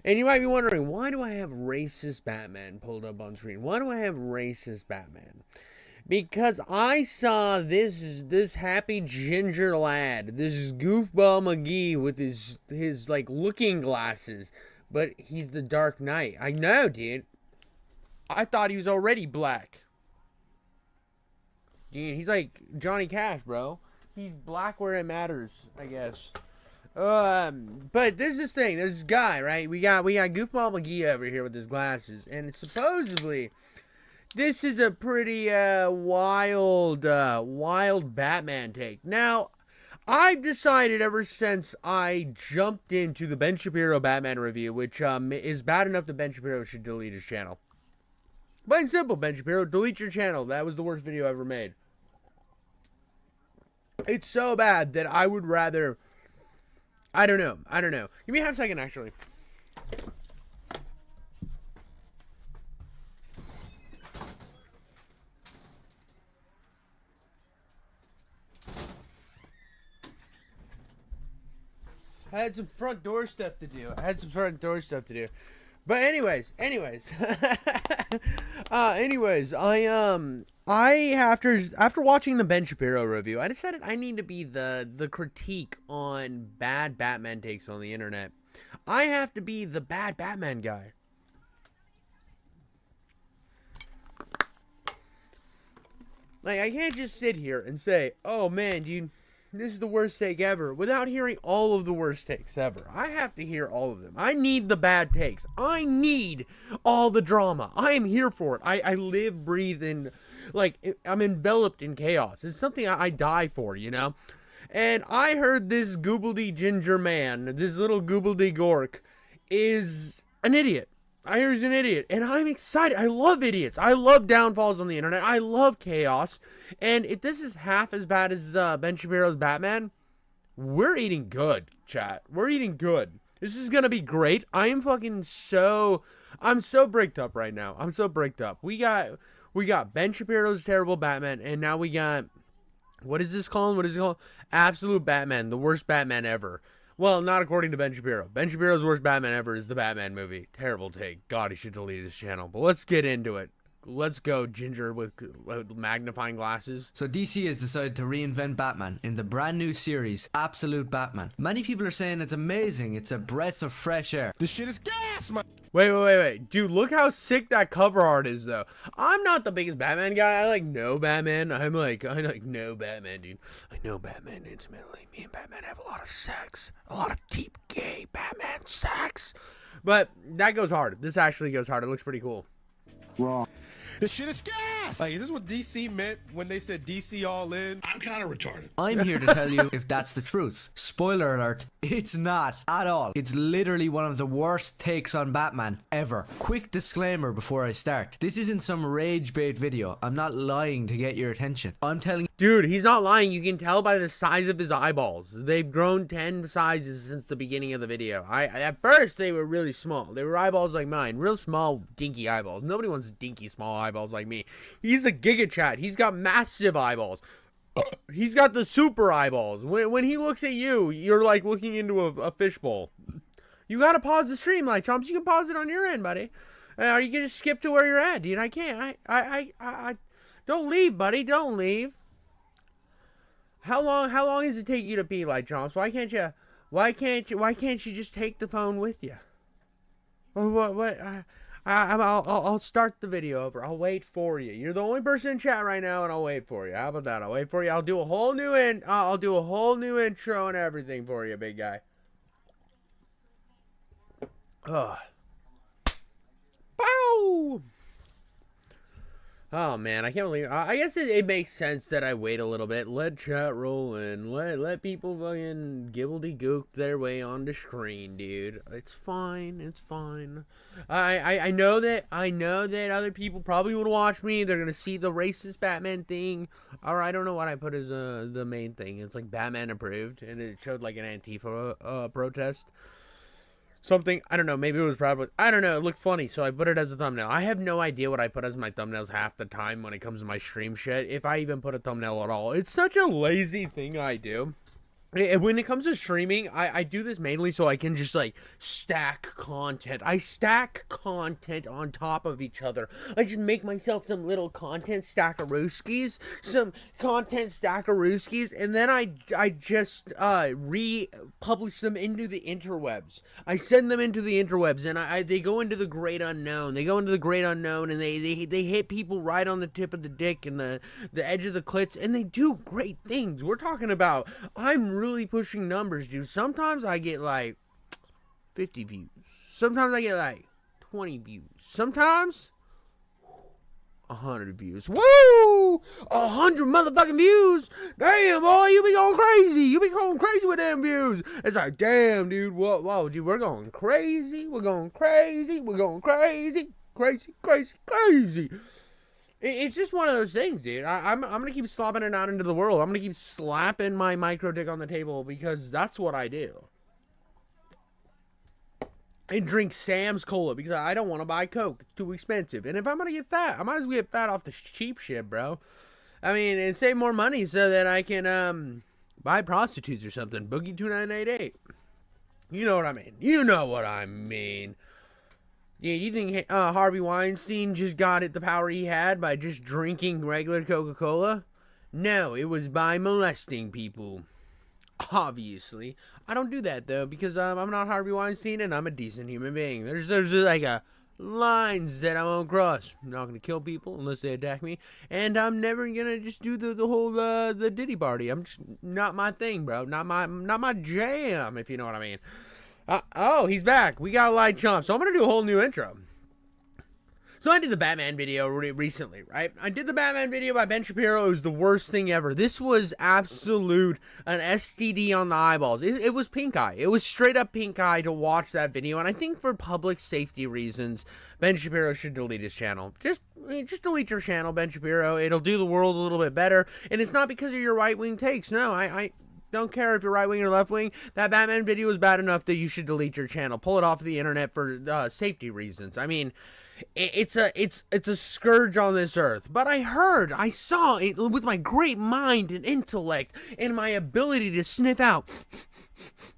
And you might be wondering, why do I have racist Batman pulled up on screen? Why do I have racist Batman? Because I saw this happy ginger lad, this goofball McGee with his like looking glasses, but he's the Dark Knight. I know, dude. I thought he was already black. Dude, he's like Johnny Cash, bro. He's black where it matters, I guess. But there's this thing. There's this guy, right? We got Goofball McGee over here with his glasses, and supposedly this is a pretty wild Batman take. Now, I've decided ever since I jumped into the Ben Shapiro Batman review, which is bad enough that Ben Shapiro should delete his channel. Plain and simple, Ben Shapiro, delete your channel. That was the worst video I ever made. It's so bad that I would rather... I don't know. Give me a half second, actually. I had some front door stuff to do. But anyways, after watching the Ben Shapiro review, I decided I need to be the critique on bad Batman takes on the internet. I have to be the bad Batman guy. Like, I can't just sit here and say, "Oh man, dude, this is the worst take ever," without hearing all of the worst takes ever. I have to hear all of them. I need the bad takes. I need all the drama. I am here for it. I live, breathe, and like I'm enveloped in chaos. It's something I die for, you know? And I heard this goobledy ginger man, this little goobledy gork, is an idiot. I hear he's an idiot, and I'm excited. I love idiots. I love downfalls on the internet. I love chaos. And if this is half as bad as Ben Shapiro's Batman, we're eating good, chat. We're eating good. This is gonna be great. I'm so bricked up right now. I'm so bricked up. We got Ben Shapiro's terrible Batman, and now we got, what is this called? Absolute Batman, the worst Batman ever. Well, not according to Ben Shapiro. Ben Shapiro's worst Batman ever is the Batman movie. Terrible take. God, he should delete his channel. But let's get into it. Let's go, Ginger with magnifying glasses. So DC has decided to reinvent Batman in the brand new series, Absolute Batman. Many people are saying it's amazing. It's a breath of fresh air. This shit is gas, man. Wait. Dude, look how sick that cover art is, though. I'm not the biggest Batman guy. I know Batman. I know Batman, dude. I know Batman intimately. Me and Batman have a lot of sex. A lot of deep gay Batman sex. But that goes hard. This actually goes hard. It looks pretty cool. Wrong. This shit is gas! Like, this is what DC meant when they said DC all in. I'm kind of retarded. I'm here to tell you if that's the truth. Spoiler alert, it's not at all. It's literally one of the worst takes on Batman ever. Quick disclaimer before I start. This isn't some rage bait video. I'm not lying to get your attention. I'm telling you. Dude, he's not lying. You can tell by the size of his eyeballs. They've grown 10 sizes since the beginning of the video. At first, they were really small. They were eyeballs like mine. Real small, dinky eyeballs. Nobody wants dinky, small eyeballs like me. He's a Giga Chat. He's got massive eyeballs. He's got the super eyeballs. When he looks at you, you're like looking into a fishbowl. You gotta pause the stream, like Chomps. You can pause it on your end, buddy. Or you can just skip to where you're at, dude. I can't. I don't leave, buddy. Don't leave. How long does it take you to pee, like Chomps? Why can't you just take the phone with you? What? I'll start the video over. I'll wait for you. You're the only person in chat right now, and I'll wait for you. How about that? I'll wait for you. I'll do a whole new intro and everything for you, big guy. Ugh. Bow. Oh man, I can't believe. I guess it makes sense that I wait a little bit. Let chat roll in. Let people fucking gibbledy-gook their way on the screen, dude. It's fine. It's fine. I know that other people probably would watch me. They're gonna see the racist Batman thing, or I don't know what I put as the main thing. It's like Batman approved, and it showed like an Antifa protest. Something, I don't know, maybe it was probably, I don't know, it looked funny, so I put it as a thumbnail. I have no idea what I put as my thumbnails half the time when it comes to my stream shit, if I even put a thumbnail at all. It's such a lazy thing I do. When it comes to streaming, I do this mainly so I can just like stack content. I stack content on top of each other. I just make myself some little content stackarooskies, and then I just republish them into the interwebs. I send them into the interwebs, and they go into the great unknown. They go into the great unknown, and they hit people right on the tip of the dick and the edge of the clits, and they do great things. We're talking about I'm really pushing numbers, dude. Sometimes I get like 50 views. Sometimes I get like 20 views. Sometimes 100 views. Woo! 100 motherfucking views. Damn, boy, you be going crazy. You be going crazy with them views. It's like, damn, dude. Whoa, dude, we're going crazy. We're going crazy. We're going crazy. Crazy, crazy, crazy. It's just one of those things, dude. I'm going to keep slopping it out into the world. I'm going to keep slapping my micro dick on the table because that's what I do. And drink Sam's Cola because I don't want to buy Coke. It's too expensive. And if I'm going to get fat, I might as well get fat off the cheap shit, bro. I mean, and save more money so that I can buy prostitutes or something. Boogie 2988. You know what I mean. You know what I mean. Yeah, you think Harvey Weinstein just got it the power he had by just drinking regular Coca-Cola? No, it was by molesting people. Obviously. I don't do that, though, because I'm not Harvey Weinstein, and I'm a decent human being. There's like a lines that I won't cross. I'm not going to kill people unless they attack me, and I'm never going to just do the whole the Diddy party. I'm just not my thing, bro. Not my jam, if you know what I mean. Oh, he's back. We got a light chomp. So I'm going to do a whole new intro. So I did the Batman video recently, right? I did the Batman video by Ben Shapiro. It was the worst thing ever. This was absolute an STD on the eyeballs. It was pink eye. It was straight up pink eye to watch that video. And I think for public safety reasons, Ben Shapiro should delete his channel. Just delete your channel, Ben Shapiro. It'll do the world a little bit better. And it's not because of your right-wing takes. No, I don't care if you're right wing or left wing. That Batman video was bad enough that you should delete your channel. Pull it off the internet for safety reasons. I mean, it's a scourge on this earth. But I saw it with my great mind and intellect and my ability to sniff out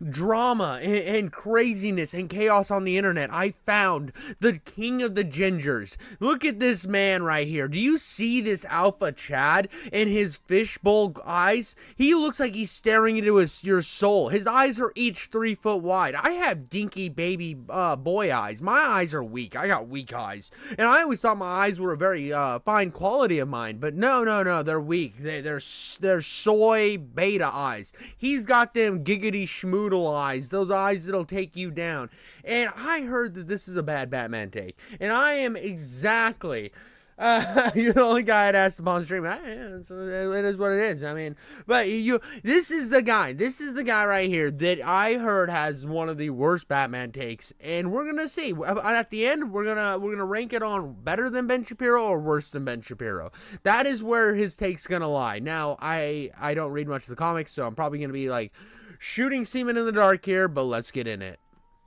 drama and craziness and chaos on the internet. I found the king of the gingers. Look at this man right here. Do you see this alpha Chad and his fishbowl eyes? He looks like he's staring into your soul. His eyes are each 3 foot wide. I have dinky baby boy eyes. My eyes are weak. I got weak eyes. And I always thought my eyes were a very fine quality of mine. But no, they're weak. They're soy beta eyes. He's got them giggity schmoodle eyes, those eyes that'll take you down. And I heard that this is a bad Batman take, and I am exactly you're the only guy I'd asked upon stream. It is what it is. I mean, but this is the guy right here that I heard has one of the worst Batman takes, and we're gonna see at the end. We're gonna rank it on better than Ben Shapiro or worse than Ben Shapiro. That is where his take's gonna lie. Now, I don't read much of the comics, so I'm probably gonna be like shooting semen in the dark here, but let's get in it.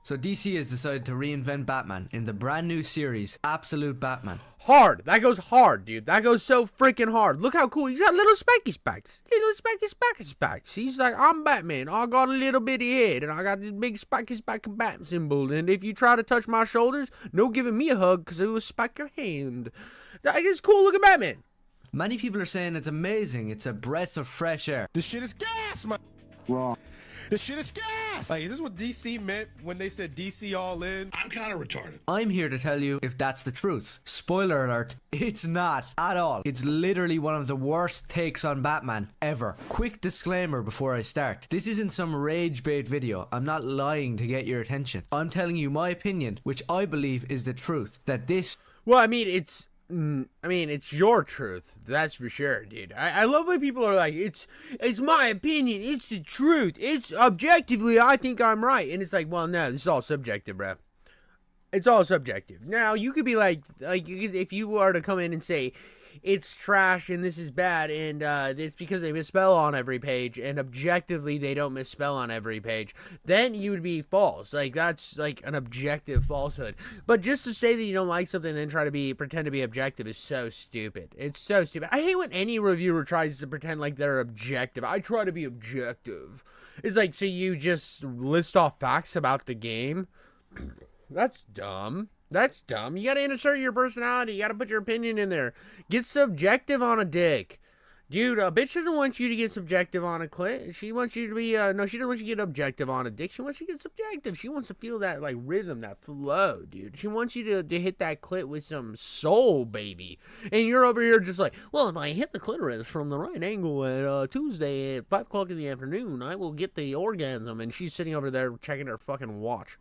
So DC has decided to reinvent Batman in the brand new series, Absolute Batman. Hard. That goes hard, dude. That goes so freaking hard. Look how cool. He's got little specky specks. Little specky specks. He's like, I'm Batman. I got a little bitty head, and I got this big specky bat symbol. And if you try to touch my shoulders, no giving me a hug, because it will spike your hand. That is cool looking Batman. Many people are saying it's amazing. It's a breath of fresh air. This shit is gas, man. Wrong. This shit is gas! Like, this is what DC meant when they said DC all in. I'm kind of retarded. I'm here to tell you if that's the truth. Spoiler alert, it's not at all. It's literally one of the worst takes on Batman ever. Quick disclaimer before I start. This isn't some rage bait video. I'm not lying to get your attention. I'm telling you my opinion, which I believe is the truth. That this... Well, I mean, it's your truth. That's for sure, dude. I love when people are like, it's my opinion. It's the truth. It's objectively, I think I'm right. And it's like, well, no, this is all subjective, bro. It's all subjective. Now, you could be like if you were to come in and say, it's trash and this is bad and it's because they misspell on every page and objectively they don't misspell on every page, then you would be false. Like, that's like an objective falsehood. But just to say that you don't like something and then try to pretend to be objective is so stupid. It's so stupid. I hate when any reviewer tries to pretend like they're objective. I try to be objective. It's like, so you just list off facts about the game? That's dumb. That's dumb. You gotta insert your personality. You gotta put your opinion in there. Get subjective on a dick. Dude, a bitch doesn't want you to get subjective on a clit. She wants you to be, no, she doesn't want you to get objective on a dick. She wants you to get subjective. She wants to feel that, like, rhythm, that flow, dude. She wants you to hit that clit with some soul, baby. And you're over here just like, well, if I hit the clitoris from the right angle at Tuesday at 5 o'clock in the afternoon, I will get the orgasm. And she's sitting over there checking her fucking watch.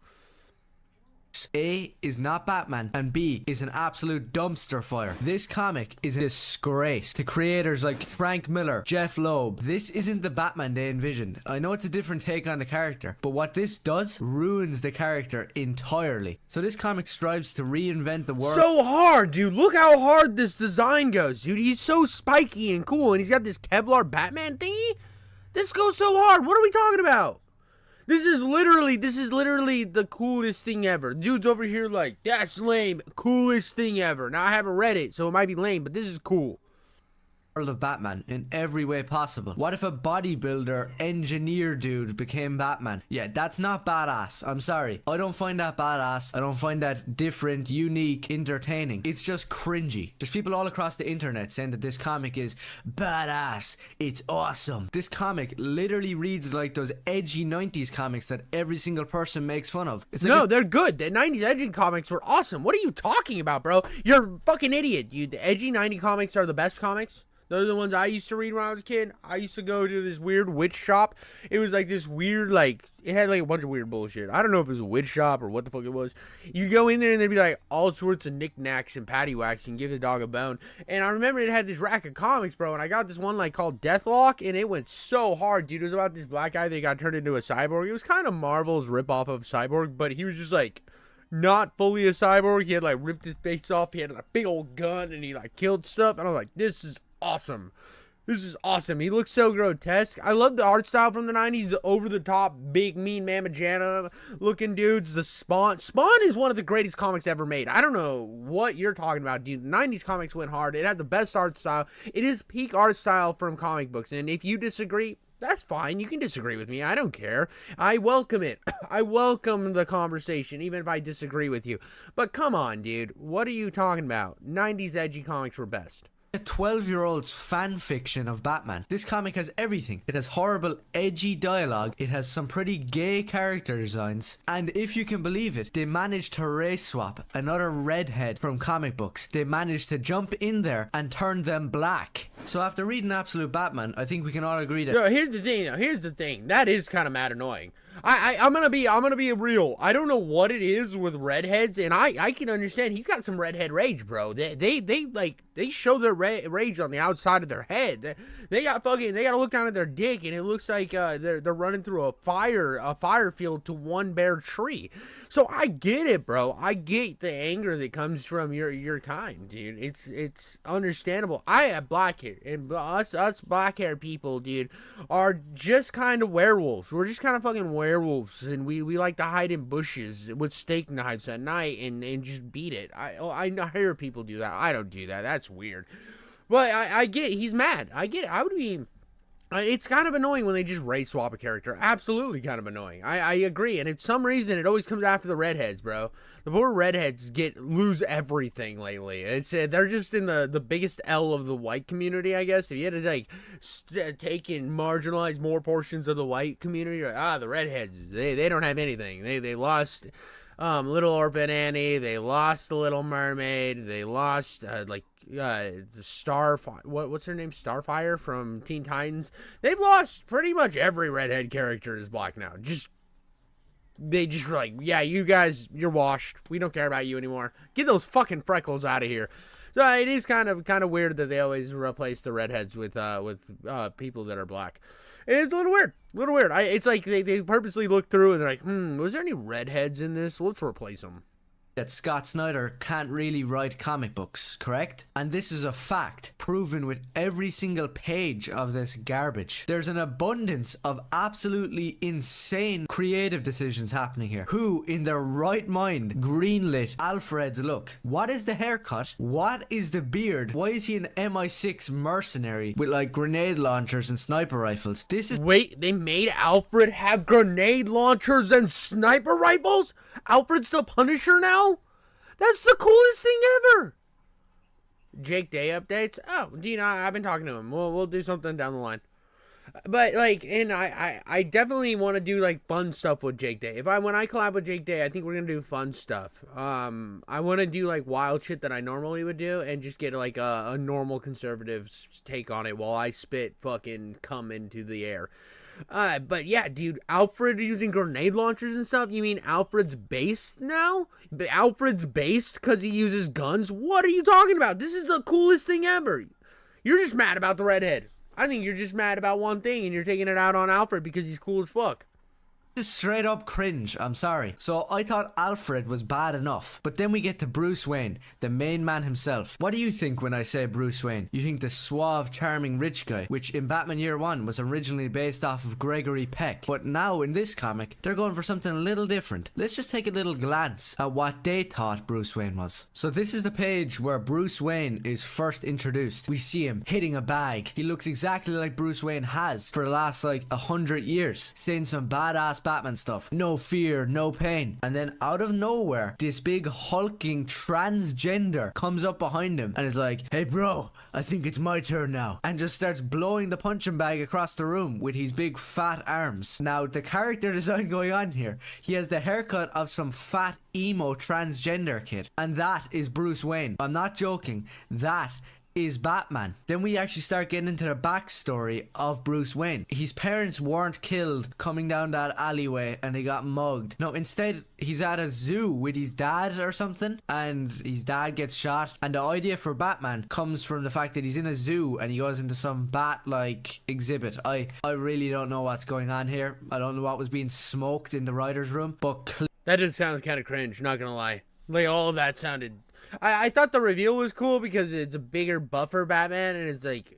A is not Batman and B is an absolute dumpster fire. This comic is a disgrace to creators like Frank Miller, Jeff Loeb. This isn't the Batman they envisioned. I know it's a different take on the character, but what this does ruins the character entirely. So this comic strives to reinvent the world. So hard, dude. Look how hard this design goes, dude. He's so spiky and cool, and he's got this Kevlar Batman thingy. This goes so hard. What are we talking about? This is literally the coolest thing ever. Dude's over here like, that's lame. Coolest thing ever. Now, I haven't read it, so it might be lame, but this is cool. Of Batman in every way possible. What if a bodybuilder engineer dude became Batman? Yeah, that's not badass. I'm sorry. I don't find that badass. I don't find that different, unique, entertaining. It's just cringy. There's people all across the internet saying that this comic is badass. It's awesome. This comic literally reads like those edgy 90s comics that every single person makes fun of. It's like no, they're good. The 90s edgy comics were awesome. What are you talking about, bro? You're a fucking idiot. The edgy 90 comics are the best comics. Those are the ones I used to read when I was a kid. I used to go to this weird witch shop. It was like this weird, like, it had like a bunch of weird bullshit. I don't know if it was a witch shop or what the fuck it was. You go in there and there'd be like all sorts of knickknacks and paddywhacks and give the dog a bone. And I remember it had this rack of comics, bro. And I got this one like called Deathlock, and it went so hard, dude. It was about this black guy that got turned into a cyborg. It was kind of Marvel's ripoff of Cyborg, but he was just like not fully a cyborg. He had like ripped his face off. He had like, a big old gun and he like killed stuff. And I was like, this is awesome. This is awesome. He looks so grotesque. I love the art style from the 90s. The over-the-top, big, mean Mamma Jana looking dudes. The Spawn. Spawn is one of the greatest comics ever made. I don't know what you're talking about, dude. The 90s comics went hard. It had the best art style. It is peak art style from comic books. And if you disagree, that's fine. You can disagree with me. I don't care. I welcome it. I welcome the conversation, even if I disagree with you. But come on, dude. What are you talking about? 90s edgy comics were best. A 12-year-old's fan fiction of Batman. This comic has everything. It has horrible, edgy dialogue. It has some pretty gay character designs. And if you can believe it, they managed to race swap another redhead from comic books. They managed to jump in there and turn them black. So after reading Absolute Batman, I think we can all agree that... No, here's the thing, though. Here's the thing. That is kind of mad annoying. I'm gonna be real. I don't know what it is with redheads, and I can understand. He's got some redhead rage, bro. They show their rage on the outside of their head. They gotta look down at their dick, and it looks like they're running through a fire field to one bare tree. So I get it, bro. I get the anger that comes from your kind, dude. It's understandable. I have black hair, and us black hair people, dude, are just kind of werewolves. We're just kind of fucking werewolves, and we like to hide in bushes with steak knives at night and just beat it. I hear people do that. I don't do that. That's weird. But I get it. He's mad. I get it. I would be... It's kind of annoying when they just race swap a character. Absolutely kind of annoying. I agree. And for some reason, it always comes after the redheads, bro. The poor redheads lose everything lately. It's they're just in the biggest L of the white community, I guess. If you had to like take and marginalize more portions of the white community, the redheads, they don't have anything. They lost Little Orphan Annie. They lost The Little Mermaid. They lost the what's her name? Starfire from Teen Titans. They've lost pretty much every redhead character is black now. They just were like, yeah, you guys, you're washed. We don't care about you anymore. Get those fucking freckles out of here. So it is kind of weird that they always replace the redheads with people that are black. It's a little weird. It's like they purposely look through and they're like, was there any redheads in this? Let's replace them. that Scott Snyder can't really write comic books, correct? And this is a fact, proven with every single page of this garbage. There's an abundance of absolutely insane creative decisions happening here. Who, in their right mind, greenlit Alfred's look? What is the haircut? What is the beard? Why is he an MI6 mercenary with like grenade launchers and sniper rifles? This is... Wait, they made Alfred have grenade launchers and sniper rifles? Alfred's the Punisher now? That's the coolest thing ever. Jake Day updates? Oh, Dean, I've been talking to him. We'll do something down the line. But like, and I definitely want to do like fun stuff with Jake Day. When I collab with Jake Day, I think we're gonna do fun stuff. I want to do like wild shit that I normally would do, and just get like a normal conservative take on it while I spit fucking cum into the air. But yeah, dude, Alfred using grenade launchers and stuff. You mean Alfred's based now? Alfred's based because he uses guns? What are you talking about? This is the coolest thing ever. You're just mad about the redhead. I think you're just mad about one thing and you're taking it out on Alfred because he's cool as fuck. Just straight up cringe, I'm sorry. So I thought Alfred was bad enough, but then we get to Bruce Wayne, the main man himself. What do you think when I say Bruce Wayne? You think the suave, charming rich guy, which in Batman Year One was originally based off of Gregory Peck, but now in this comic, they're going for something a little different. Let's just take a little glance at what they thought Bruce Wayne was. So this is the page where Bruce Wayne is first introduced. We see him hitting a bag. He looks exactly like Bruce Wayne has for the last like 100 years, saying some badass Batman stuff. No fear, no pain. And then out of nowhere, this big hulking transgender comes up behind him and is like, hey bro, I think it's my turn now. And just starts blowing the punching bag across the room with his big fat arms. Now, the character design going on here, he has the haircut of some fat emo transgender kid. And that is Bruce Wayne. I'm not joking. That is Batman. Then we actually start getting into the backstory of Bruce Wayne. His parents weren't killed coming down that alleyway and they got mugged. No, instead he's at a zoo with his dad or something, and his dad gets shot, and the idea for Batman comes from the fact that he's in a zoo and he goes into some bat-like exhibit. I really don't know what's going on here. I don't know what was being smoked in the writer's room, but that did sound kind of cringe, not gonna lie. Like, all of that sounded... I thought the reveal was cool because it's a bigger, buffer Batman, and it's like,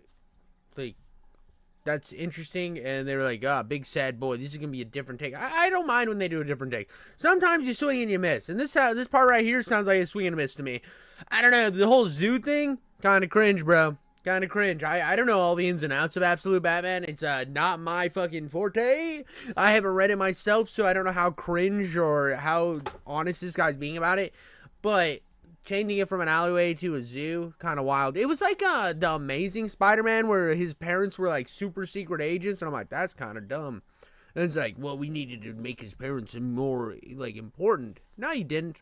that's interesting. And they were like, big sad boy, this is gonna be a different take. I don't mind when they do a different take. Sometimes you swing and you miss, and this part right here sounds like a swing and a miss to me. I don't know, the whole zoo thing, kind of cringe, bro. Kind of cringe. I don't know all the ins and outs of Absolute Batman. It's not my fucking forte. I haven't read it myself, so I don't know how cringe or how honest this guy's being about it. But changing it from an alleyway to a zoo, kind of wild. It was like the Amazing Spider-Man where his parents were like super secret agents, and I'm like, that's kind of dumb. And it's like, well, we needed to make his parents more like important. No, you didn't.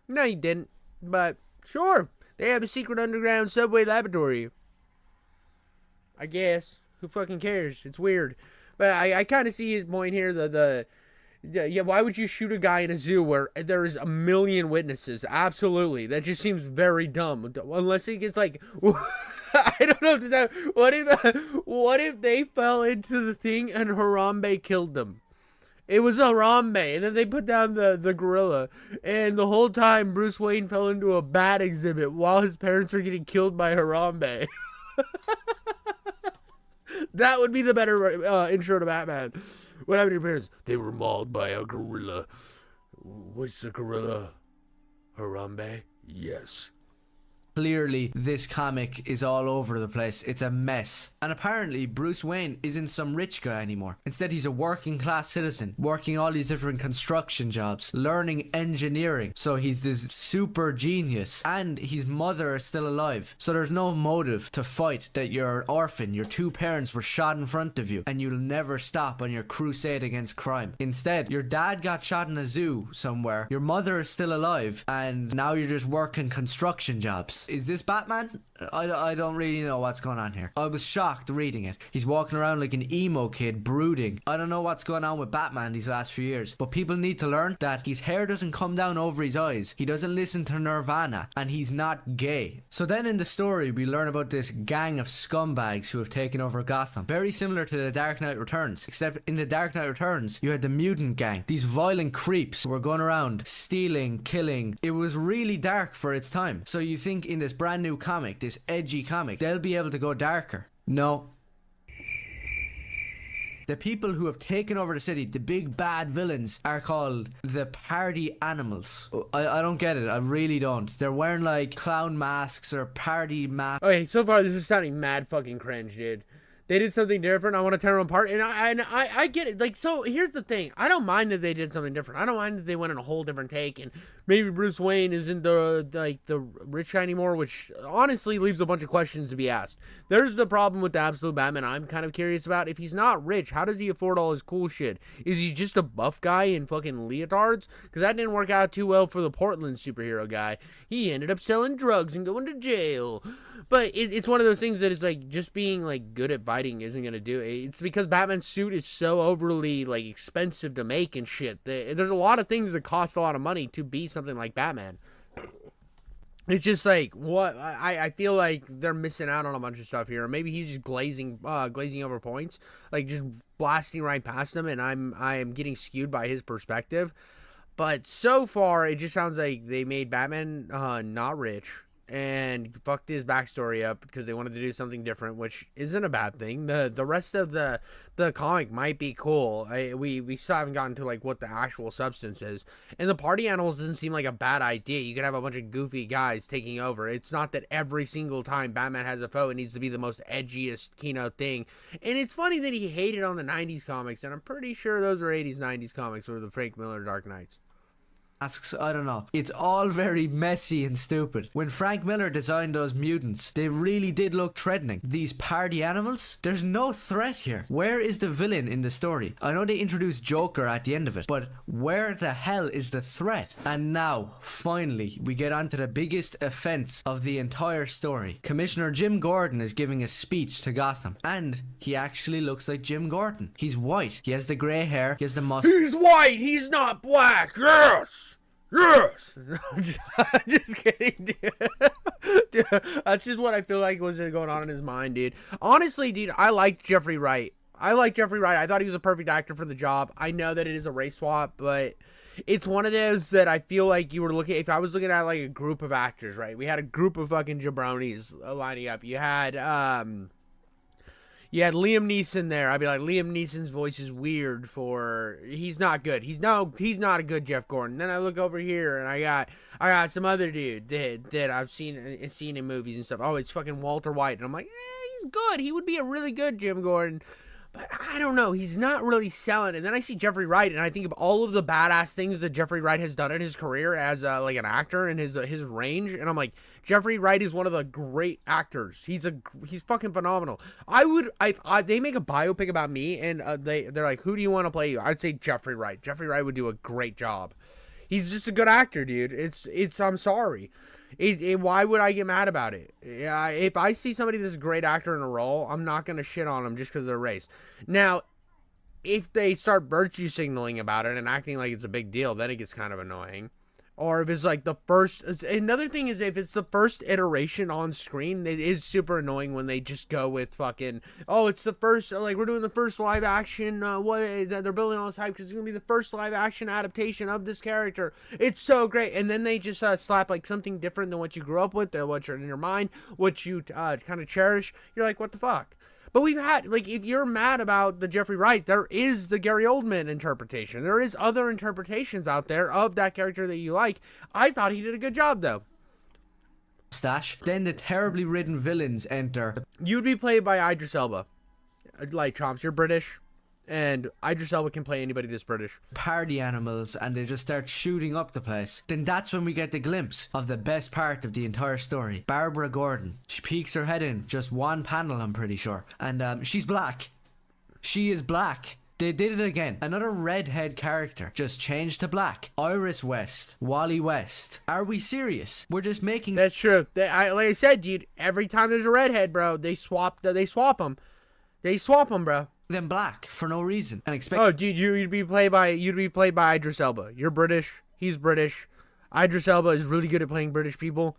No, you didn't. But sure, they have a secret underground subway laboratory. I guess. Who fucking cares? It's weird. But I kind of see his point here. Yeah, why would you shoot a guy in a zoo where there is a million witnesses? Absolutely. That just seems very dumb. Unless he gets like... I don't know if this... What if they fell into the thing and Harambe killed them? It was Harambe, and then they put down the gorilla. And the whole time, Bruce Wayne fell into a bat exhibit while his parents are getting killed by Harambe. That would be the better intro to Batman. What happened to your parents? They were mauled by a gorilla. What's the gorilla? Harambe? Yes. Clearly, this comic is all over the place. It's a mess. And apparently, Bruce Wayne isn't some rich guy anymore. Instead, he's a working class citizen, working all these different construction jobs, learning engineering. So he's this super genius. And his mother is still alive. So there's no motive to fight that you're an orphan, your two parents were shot in front of you, and you'll never stop on your crusade against crime. Instead, your dad got shot in a zoo somewhere, your mother is still alive, and now you're just working construction jobs. this? Is this Batman? I don't really know what's going on here. I was shocked reading it. He's walking around like an emo kid, brooding. I don't know what's going on with Batman these last few years, but people need to learn that his hair doesn't come down over his eyes. He doesn't listen to Nirvana, and he's not gay. So then in the story, we learn about this gang of scumbags who have taken over Gotham. Very similar to The Dark Knight Returns, except in The Dark Knight Returns, you had the mutant gang. These violent creeps who were going around stealing, killing. It was really dark for its time. So you think in this brand new comic, this edgy comic, they'll be able to go darker. No. The people who have taken over the city, the big bad villains, are called the Party Animals. I don't get it. I really don't. They're wearing like clown masks or party masks. Okay, so far this is sounding mad fucking cringe, dude. They did something different. I want to tear them apart, and I get it. Like, so here's the thing. I don't mind that they did something different. I don't mind that they went in a whole different take, and maybe Bruce Wayne isn't the rich guy anymore, which honestly leaves a bunch of questions to be asked. There's the problem with the Absolute Batman. I'm kind of curious about. If he's not rich, how does he afford all his cool shit? Is he just a buff guy in fucking leotards? Because that didn't work out too well for the Portland superhero guy. He ended up selling drugs and going to jail. But it's one of those things that is like, just being like good at fighting isn't gonna do it. It's because Batman's suit is so overly like expensive to make and shit. There's a lot of things that cost a lot of money to be something like Batman. It's just like, what I feel like they're missing out on a bunch of stuff here. Maybe he's just glazing over points, like just blasting right past them, and I am getting skewed by his perspective. But so far, it just sounds like they made Batman not rich and fucked his backstory up because they wanted to do something different, which isn't a bad thing. The rest of the comic might be cool. We still haven't gotten to like what the actual substance is. And the Party Animals doesn't seem like a bad idea. You could have a bunch of goofy guys taking over. It's not that every single time Batman has a foe, it needs to be the most edgiest keynote thing. And it's funny that he hated on the 90s comics, and I'm pretty sure those were 80s, 90s comics, were the Frank Miller Dark Knights. Masks, I don't know. It's all very messy and stupid. When Frank Miller designed those mutants, they really did look threatening. These party animals, there's no threat here. Where is the villain in the story? I know they introduced Joker at the end of it, but where the hell is the threat? And now, finally, we get onto the biggest offense of the entire story. Commissioner Jim Gordon is giving a speech to Gotham, and he actually looks like Jim Gordon. He's white. He has the grey hair. He has the mustache. He's white. He's not black. Yes. Yes! I'm just kidding, dude. That's just what I feel like was going on in his mind, dude. Honestly, dude, I liked Jeffrey Wright. I thought he was a perfect actor for the job. I know that it is a race swap, but it's one of those that I feel like you were looking, if I was looking at like a group of actors, right? We had a group of fucking jabronis lining up. You had Liam Neeson there. I'd be like, Liam Neeson's voice is weird he's not good. He's not a good Jeff Gordon. Then I look over here and I got some other dude that I've seen in movies and stuff. Oh, it's fucking Walter White. And I'm like, he's good. He would be a really good Jim Gordon. But I don't know. He's not really selling. And then I see Jeffrey Wright, and I think of all of the badass things that Jeffrey Wright has done in his career as like an actor and his range. And I'm like, Jeffrey Wright is one of the great actors. He's fucking phenomenal. If they make a biopic about me, and they're like, who do you want to play you? I'd say Jeffrey Wright. Jeffrey Wright would do a great job. He's just a good actor, dude. I'm sorry. Why would I get mad about it? If I see somebody that's a great actor in a role, I'm not going to shit on them just because of their race. Now, if they start virtue signaling about it and acting like it's a big deal, then it gets kind of annoying. Or if it's like the first... Another thing is if it's the first iteration on screen, it is super annoying when they just go with fucking... Oh, it's the first... Like, we're doing the first live action... they're building all this hype because it's going to be the first live action adaptation of this character. It's so great. And then they just slap, like, something different than what you grew up with, what you're in your mind, what you kind of cherish. You're like, what the fuck? But we've had, like, if you're mad about the Jeffrey Wright, there is the Gary Oldman interpretation. There is other interpretations out there of that character that you like. I thought he did a good job, though. Stash. Then the terribly written villains enter. You'd be played by Idris Elba. Like, Chomps, you're British, and Idris Elba can play anybody that's British. Party animals, and they just start shooting up the place. Then that's when we get the glimpse of the best part of the entire story. Barbara Gordon. She peeks her head in, just one panel, I'm pretty sure. And she's black. She is black. They did it again. Another redhead character, just changed to black. Iris West, Wally West. Are we serious? We're just making... That's true. Like I said, dude, every time there's a redhead, bro, they swap them. They swap them, bro. them black for no reason and expect... Oh, dude, you'd be played by Idris Elba. You're British. He's British. Idris Elba is really good at playing British people.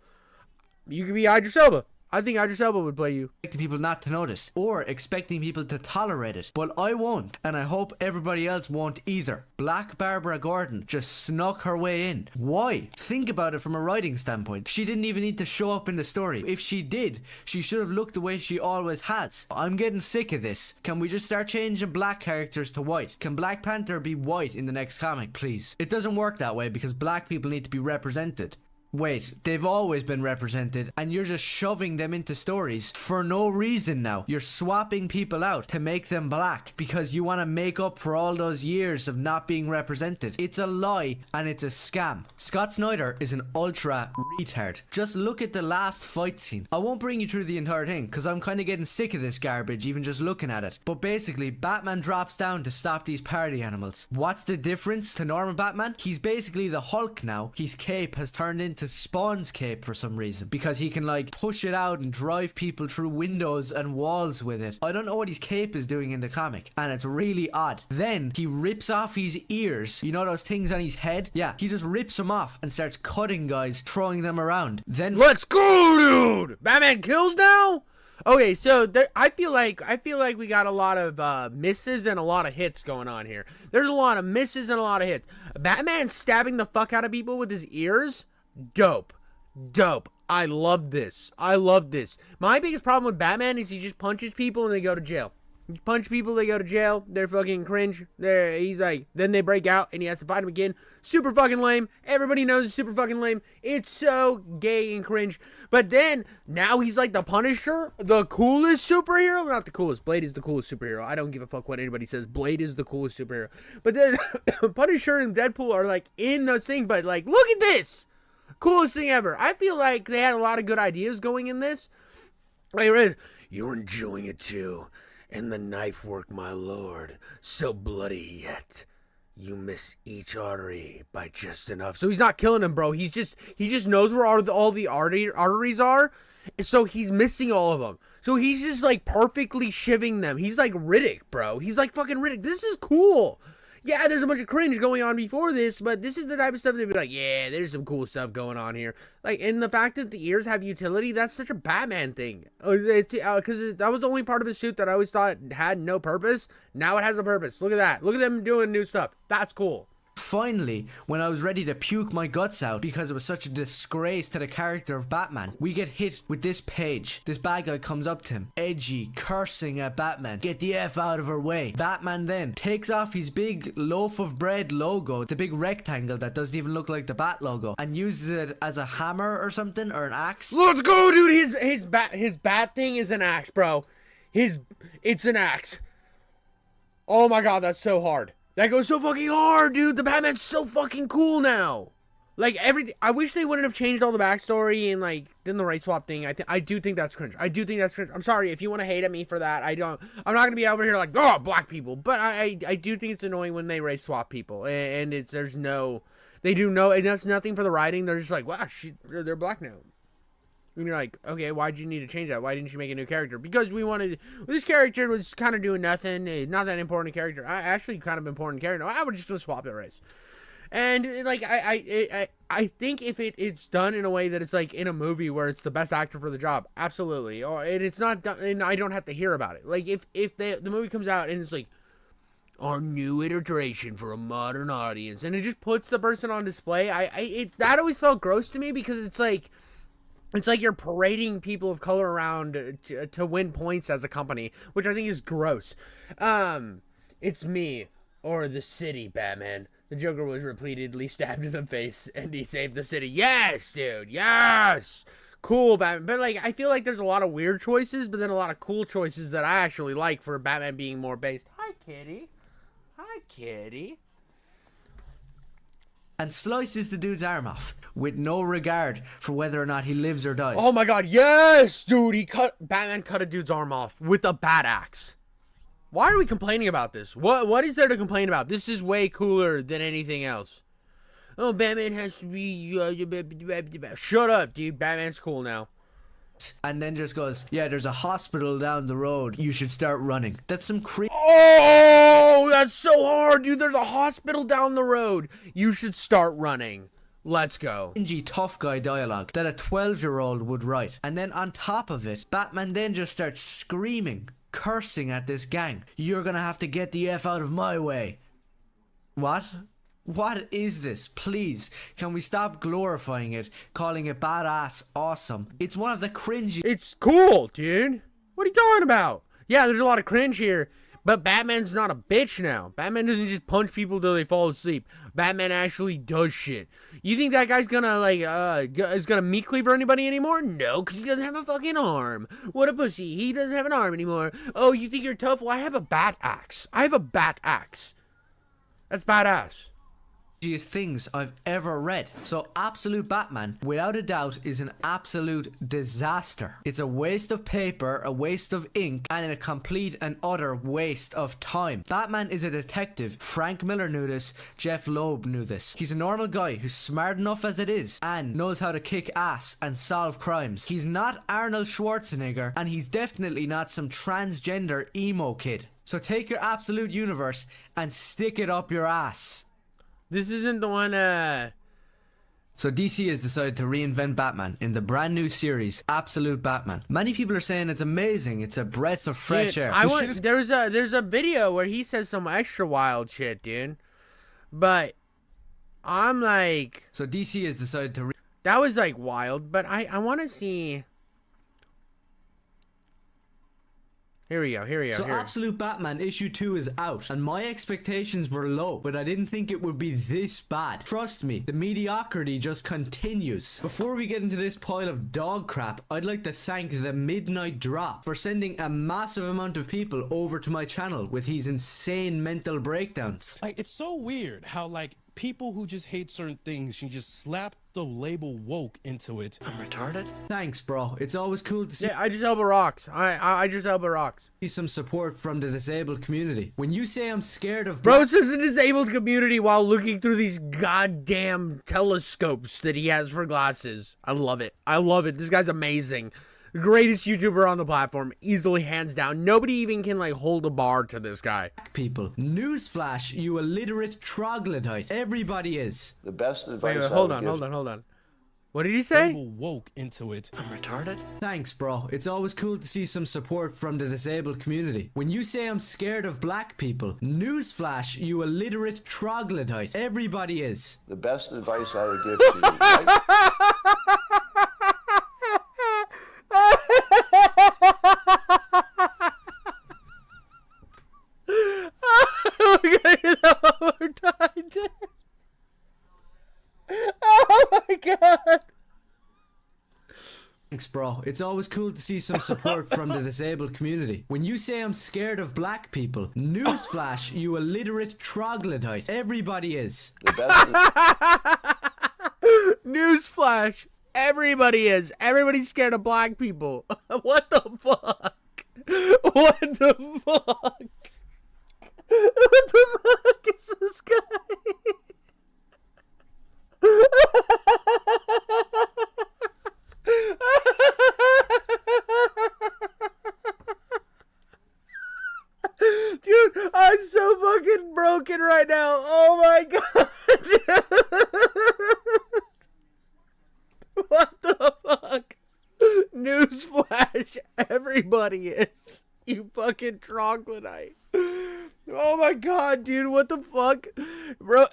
You could be Idris Elba. I think Idris Elba would play you. Expecting people not to notice or expecting people to tolerate it. But I won't, and I hope everybody else won't either. Black Barbara Gordon just snuck her way in. Why? Think about it from a writing standpoint. She didn't even need to show up in the story. If she did, she should have looked the way she always has. I'm getting sick of this. Can we just start changing black characters to white? Can Black Panther be white in the next comic, please? It doesn't work that way because black people need to be represented. Wait, they've always been represented and you're just shoving them into stories for no reason now. You're swapping people out to make them black because you want to make up for all those years of not being represented. It's a lie and it's a scam. Scott Snyder is an ultra retard. Just look at the last fight scene. I won't bring you through the entire thing because I'm kind of getting sick of this garbage even just looking at it. But basically, Batman drops down to stop these party animals. What's the difference to normal Batman? He's basically the Hulk now. His cape has turned into Spawn's cape for some reason because he can like push it out and drive people through windows and walls with it. I don't know what his cape is doing in the comic and it's really odd. Then he rips off his ears, you know those things on his head? Yeah, he just rips them off and starts cutting guys, throwing them around. Then let's go, dude! Batman kills now? Okay, so I feel like we got a lot of misses and a lot of hits going on here. There's a lot of misses and a lot of hits. Batman stabbing the fuck out of people with his ears? Dope. I love this. My biggest problem with Batman is he just punches people and they go to jail. You punch people, they go to jail. They're fucking cringe. He's like, then they break out and he has to fight him again. Super fucking lame. Everybody knows it's super fucking lame. It's so gay and cringe. But then, now he's like the Punisher, the coolest superhero. Not the coolest. Blade is the coolest superhero. I don't give a fuck what anybody says. Blade is the coolest superhero. But then, Punisher and Deadpool are like in those things. But like, look at this. Coolest thing ever. I feel like they had a lot of good ideas going in this. I read, you're enjoying it too. And the knife work, my lord, so bloody yet you miss each artery by just enough. So he's not killing him, bro. He just knows where all the arteries are. So he's missing all of them. So he's just like perfectly shivving them. He's like Riddick, bro. He's like fucking Riddick. This is cool. Yeah, there's a bunch of cringe going on before this, but this is the type of stuff they'd be like, yeah, there's some cool stuff going on here. Like, and the fact that the ears have utility, that's such a Batman thing. It's because that was the only part of his suit that I always thought had no purpose. Now it has a purpose. Look at that. Look at them doing new stuff. That's cool. Finally, when I was ready to puke my guts out because it was such a disgrace to the character of Batman, we get hit with this page. This bad guy comes up to him, edgy, cursing at Batman. Get the F out of her way. Batman then takes off his big loaf of bread logo, the big rectangle that doesn't even look like the Bat logo, and uses it as a hammer or something, or an axe. Let's go, dude. His bat thing is an axe, bro. It's an axe. Oh my god, that's so hard. That goes so fucking hard, dude. The Batman's so fucking cool now. Like, everything. I wish they wouldn't have changed all the backstory and, like, then the race swap thing. I do think that's cringe. I'm sorry if you want to hate at me for that. I'm not going to be over here like, oh, black people. But I do think it's annoying when they race swap people. And they do no, and that's nothing for the writing. They're just like, wow, they're black now. And you're like, okay, why'd you need to change that? Why didn't you make a new character? Because this character was kind of doing nothing. Not that important character. Actually, kind of important character. I would just go swap the race. And, like, I think if it's done in a way that it's, like, in a movie where it's the best actor for the job, absolutely. Or it's not done, and I don't have to hear about it. Like, if the movie comes out and it's, like, our new iteration for a modern audience, and it just puts the person on display, that always felt gross to me because it's like you're parading people of color around to win points as a company, which I think is gross. It's me or the city, Batman. The Joker was repeatedly stabbed in the face and he saved the city. Yes, dude. Yes. Cool, Batman. But, like, I feel like there's a lot of weird choices, but then a lot of cool choices that I actually like for Batman being more based. Hi, kitty. Hi, kitty. And slices the dude's arm off with no regard for whether or not he lives or dies. Oh my god, yes, dude. Batman cut a dude's arm off with a bat axe. Why are we complaining about this? What is there to complain about? This is way cooler than anything else. Oh, Batman has to be... Shut up, dude. Batman's cool now. And then just goes, yeah, there's a hospital down the road. You should start running. That's some Oh, that's so hard, dude. There's a hospital down the road. You should start running. Let's go. cringy tough guy dialogue that a 12-year-old would write. And then on top of it, Batman then just starts screaming, cursing at this gang. You're gonna have to get the F out of my way. What? What is this? Please, can we stop glorifying it, calling it badass awesome? It's one of the cringy... It's cool, dude. What are you talking about? Yeah, there's a lot of cringe here, but Batman's not a bitch now. Batman doesn't just punch people till they fall asleep. Batman actually does shit. You think that guy's gonna, like, is gonna meat cleaver anybody anymore? No, because he doesn't have a fucking arm. What a pussy. He doesn't have an arm anymore. Oh, you think you're tough? Well, I have a bat axe. I have a bat axe. That's badass. Things I've ever read. So Absolute Batman, without a doubt, is an absolute disaster. It's a waste of paper, a waste of ink, and a complete and utter waste of time. Batman is a detective. Frank Miller knew this. Jeff Loeb knew this. He's a normal guy who's smart enough as it is and knows how to kick ass and solve crimes. He's not Arnold Schwarzenegger, and he's definitely not some transgender emo kid. So take your Absolute Universe and stick it up your ass. This isn't the one, So DC has decided to reinvent Batman in the brand new series, Absolute Batman. Many people are saying it's amazing, it's a breath of fresh air. There's a video where he says some extra wild shit, dude. But I'm like... So DC has decided to... That was like wild, but I want to see... Here we go. So Absolute Batman issue 2 is out, and my expectations were low, but I didn't think it would be this bad. Trust me, the mediocrity just continues. Before we get into this pile of dog crap, I'd like to thank the Midnight Drop for sending a massive amount of people over to my channel with his insane mental breakdowns. Like, it's so weird how, like, people who just hate certain things, you just slap the label woke into it. I'm retarded? Thanks, bro. It's always cool to see. Yeah, I just elbow rocks. I just elbow rocks. See some support from the disabled community. When you say I'm scared of... Bro says the disabled community while looking through these goddamn telescopes that he has for glasses. I love it. I love it. This guy's amazing. The greatest YouTuber on the platform, easily, hands down. Nobody even can, like, hold a bar to this guy. People, newsflash, you illiterate troglodyte. Everybody is. The best advice. Wait, hold on. What did he say? People woke into it. I'm retarded? Thanks, bro. It's always cool to see some support from the disabled community. When you say I'm scared of black people, newsflash, you illiterate troglodyte. Everybody is. The best advice I would give to you. Right? Oh my god. Thanks, bro. It's always cool to see some support from the disabled community. When you say I'm scared of black people, newsflash, you illiterate troglodyte. Everybody is. The best. Newsflash. Everybody is. Everybody's scared of black people. What the fuck? What the fuck? What the fuck is this guy? Dude, I'm so fucking broken right now. Oh my god. What the fuck? Newsflash, everybody is. You fucking troglodyte. Oh my god, dude, what the fuck? Bro,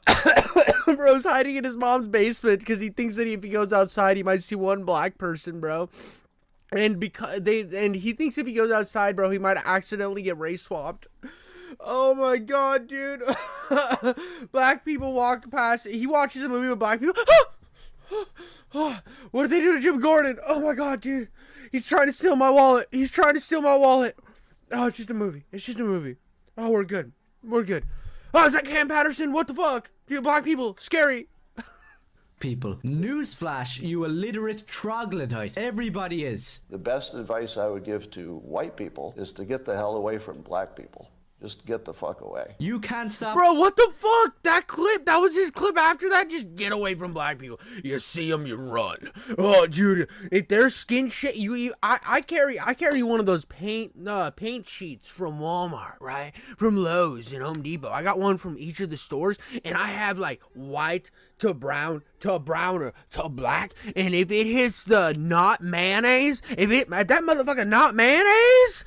bro's hiding in his mom's basement because he thinks that if he goes outside, he might see one black person, bro. And he thinks if he goes outside, bro, he might accidentally get race swapped. Oh my god, dude. Black people walked past. He watches a movie with black people. What did they do to Jim Gordon? Oh my god, dude. He's trying to steal my wallet. He's trying to steal my wallet. Oh, it's just a movie. It's just a movie. Oh, we're good. We're good. Oh, is that Cam Patterson? What the fuck? Dude, black people. Scary. People. Newsflash, you illiterate troglodyte. Everybody is. The best advice I would give to white people is to get the hell away from black people. Just get the fuck away. You can't stop. Bro, what the fuck? That clip, that was his clip after that? Just get away from black people. You see them, you run. Oh, dude, if their skin shit, I carry one of those paint sheets from Walmart, right? From Lowe's and Home Depot. I got one from each of the stores, and I have like white to brown to browner to black, and if it hits the not mayonnaise, that motherfucker not mayonnaise,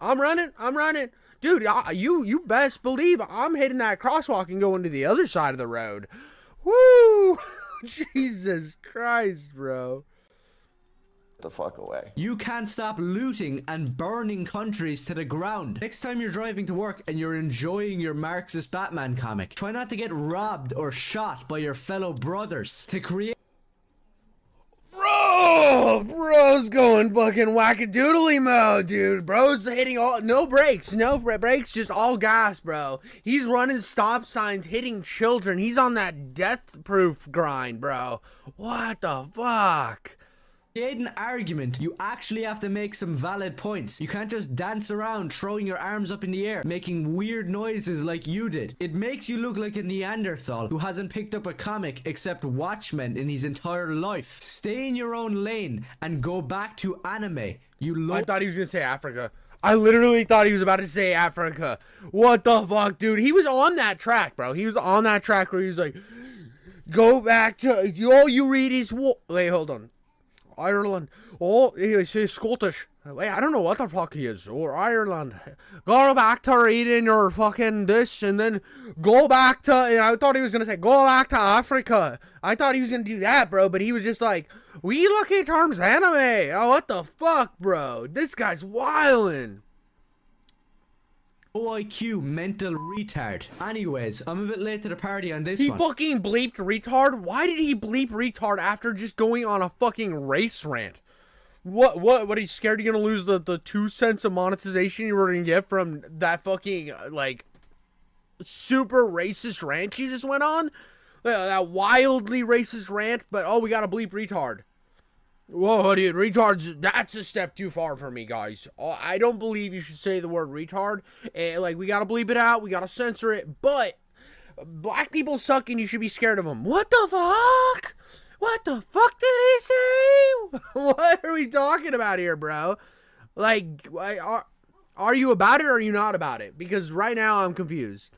I'm running. Dude, you best believe I'm hitting that crosswalk and going to the other side of the road. Woo! Jesus Christ, bro. Get the fuck away. You can't stop looting and burning countries to the ground. Next time you're driving to work and you're enjoying your Marxist Batman comic, try not to get robbed or shot by your fellow brothers to create. Bro's going fucking wackadoodly mode, dude. Bro's hitting no brakes, just all gas, bro. He's running stop signs, hitting children. He's on that death-proof grind, bro. What the fuck? Create an argument, you actually have to make some valid points. You can't just dance around throwing your arms up in the air, making weird noises like you did. It makes you look like a Neanderthal who hasn't picked up a comic except Watchmen in his entire life. Stay in your own lane and go back to anime. I thought he was gonna say Africa. I literally thought he was about to say Africa. What the fuck, dude? He was on that track, bro. He was on that track where he was like, go back to, all you read is, wait, hold on. Ireland. Oh, he's Scottish. Wait, I don't know what the fuck he is. Or Ireland. Go back to reading your fucking this and then go back to, I thought he was going to say, go back to Africa. I thought he was going to do that, bro. But he was just like, we look at terms anime. Oh, what the fuck, bro? This guy's wildin'. OIQ mental retard. Anyways, I'm a bit late to the party on this one. He fucking bleeped retard? Why did he bleep retard after just going on a fucking race rant? What are you scared you're gonna lose the 2 cents of monetization you were gonna get from that fucking, like, super racist rant you just went on? That wildly racist rant, but oh, we gotta bleep retard. Whoa, dude, retards, that's a step too far for me, guys. I don't believe you should say the word retard. Like, we gotta bleep it out, we gotta censor it, but black people suck and you should be scared of them. What the fuck? What the fuck did he say? What are we talking about here, bro? Like, are you about it or are you not about it? Because right now I'm confused.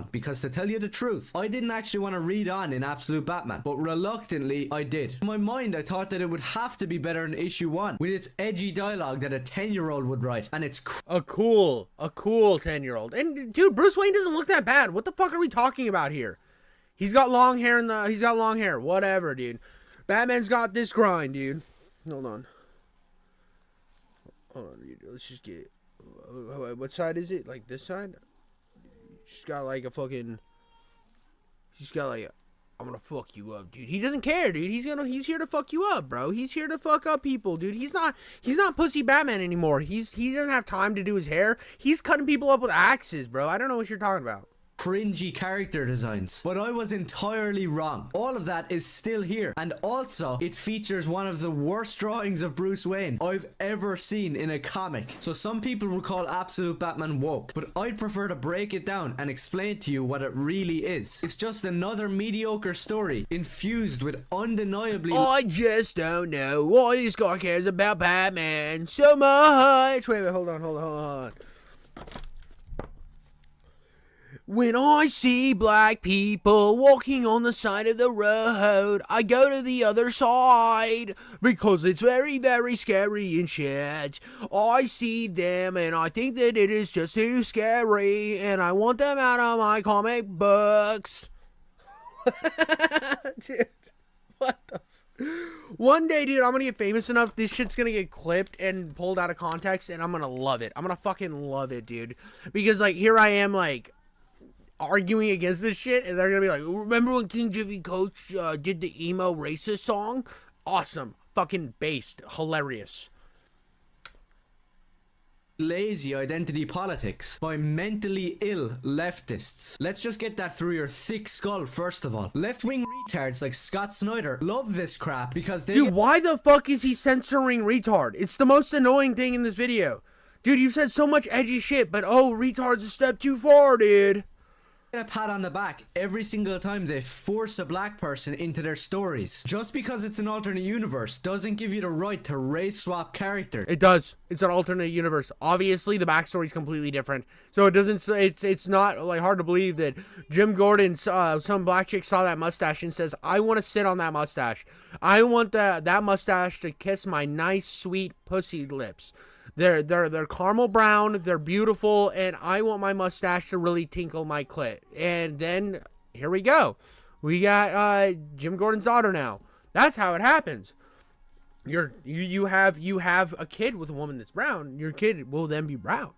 Because to tell you the truth, I didn't actually want to read on in Absolute Batman, but reluctantly I did. In my mind, I thought that it would have to be better than issue 1, with its edgy dialogue that a 10-year-old would write, and it's a cool 10-year-old. And dude, Bruce Wayne doesn't look that bad. What the fuck are we talking about here? He's got long hair he's got long hair. Whatever, dude. Batman's got this grind, dude. Hold on, dude. Let's just get. What side is it? Like this side? She's got like a fucking. She's got like I'm gonna fuck you up, dude. He doesn't care, dude. He's here to fuck you up, bro. He's here to fuck up people, dude. He's not pussy Batman anymore. He doesn't have time to do his hair. He's cutting people up with axes, bro. I don't know what you're talking about. Cringy character designs, but I was entirely wrong. All of that is still here, and also it features one of the worst drawings of Bruce Wayne I've ever seen in a comic. So some people will call Absolute Batman woke, but I'd prefer to break it down and explain to you what it really is. It's just another mediocre story infused with undeniably. I just don't know why this guy cares about Batman so much. Wait, hold on. When I see black people walking on the side of the road, I go to the other side because it's very, very scary and shit. I see them and I think that it is just too scary and I want them out of my comic books. Dude, what the one day, dude, I'm gonna get famous enough, this shit's gonna get clipped and pulled out of context and I'm gonna love it. I'm gonna fucking love it, dude. Because, like, here I am, like, arguing against this shit, and they're gonna be like, remember when King Jimmy Coach did the emo racist song? Awesome. Fucking based. Hilarious. Lazy identity politics by mentally ill leftists. Let's just get that through your thick skull first of all. Left-wing retards like Scott Snyder love this crap because they— Dude, why the fuck is he censoring retard? It's the most annoying thing in this video. Dude, you said so much edgy shit, but oh, retard's a step too far, dude. Get a pat on the back every single time they force a black person into their stories. Just because it's an alternate universe doesn't give you the right to race swap characters. It does. It's an alternate universe. Obviously, the backstory is completely different, so it doesn't. It's not like hard to believe that Jim Gordon, some black chick saw that mustache and says, "I want to sit on that mustache. I want that mustache to kiss my nice, sweet pussy lips. They're caramel brown, they're beautiful, and I want my mustache to really tinkle my clit." And then here we go. We got Jim Gordon's daughter now. That's how it happens. You have a kid with a woman that's brown. Your kid will then be brown.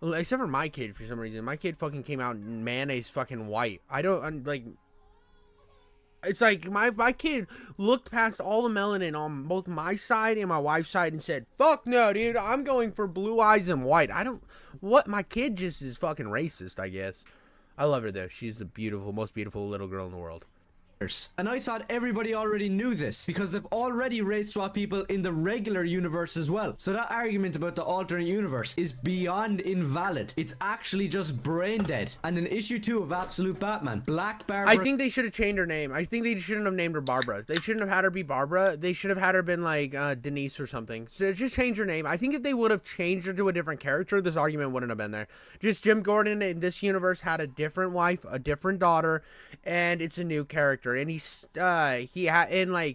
Except for my kid, for some reason. My kid fucking came out mayonnaise fucking white. I don't like. It's like my kid looked past all the melanin on both my side and my wife's side and said, "Fuck no, dude, I'm going for blue eyes and white." My kid just is fucking racist, I guess. I love her though. She's the most beautiful little girl in the world. And I thought everybody already knew this because they've already race swapped people in the regular universe as well. So that argument about the alternate universe is beyond invalid. It's actually just brain dead. And in issue 2 of Absolute Batman, Black Barbara... I think they should have changed her name. I think they shouldn't have named her Barbara. They shouldn't have had her be Barbara. They should have had her been like Denise or something. So just change her name. I think if they would have changed her to a different character, this argument wouldn't have been there. Just Jim Gordon in this universe had a different wife, a different daughter, and it's a new character. And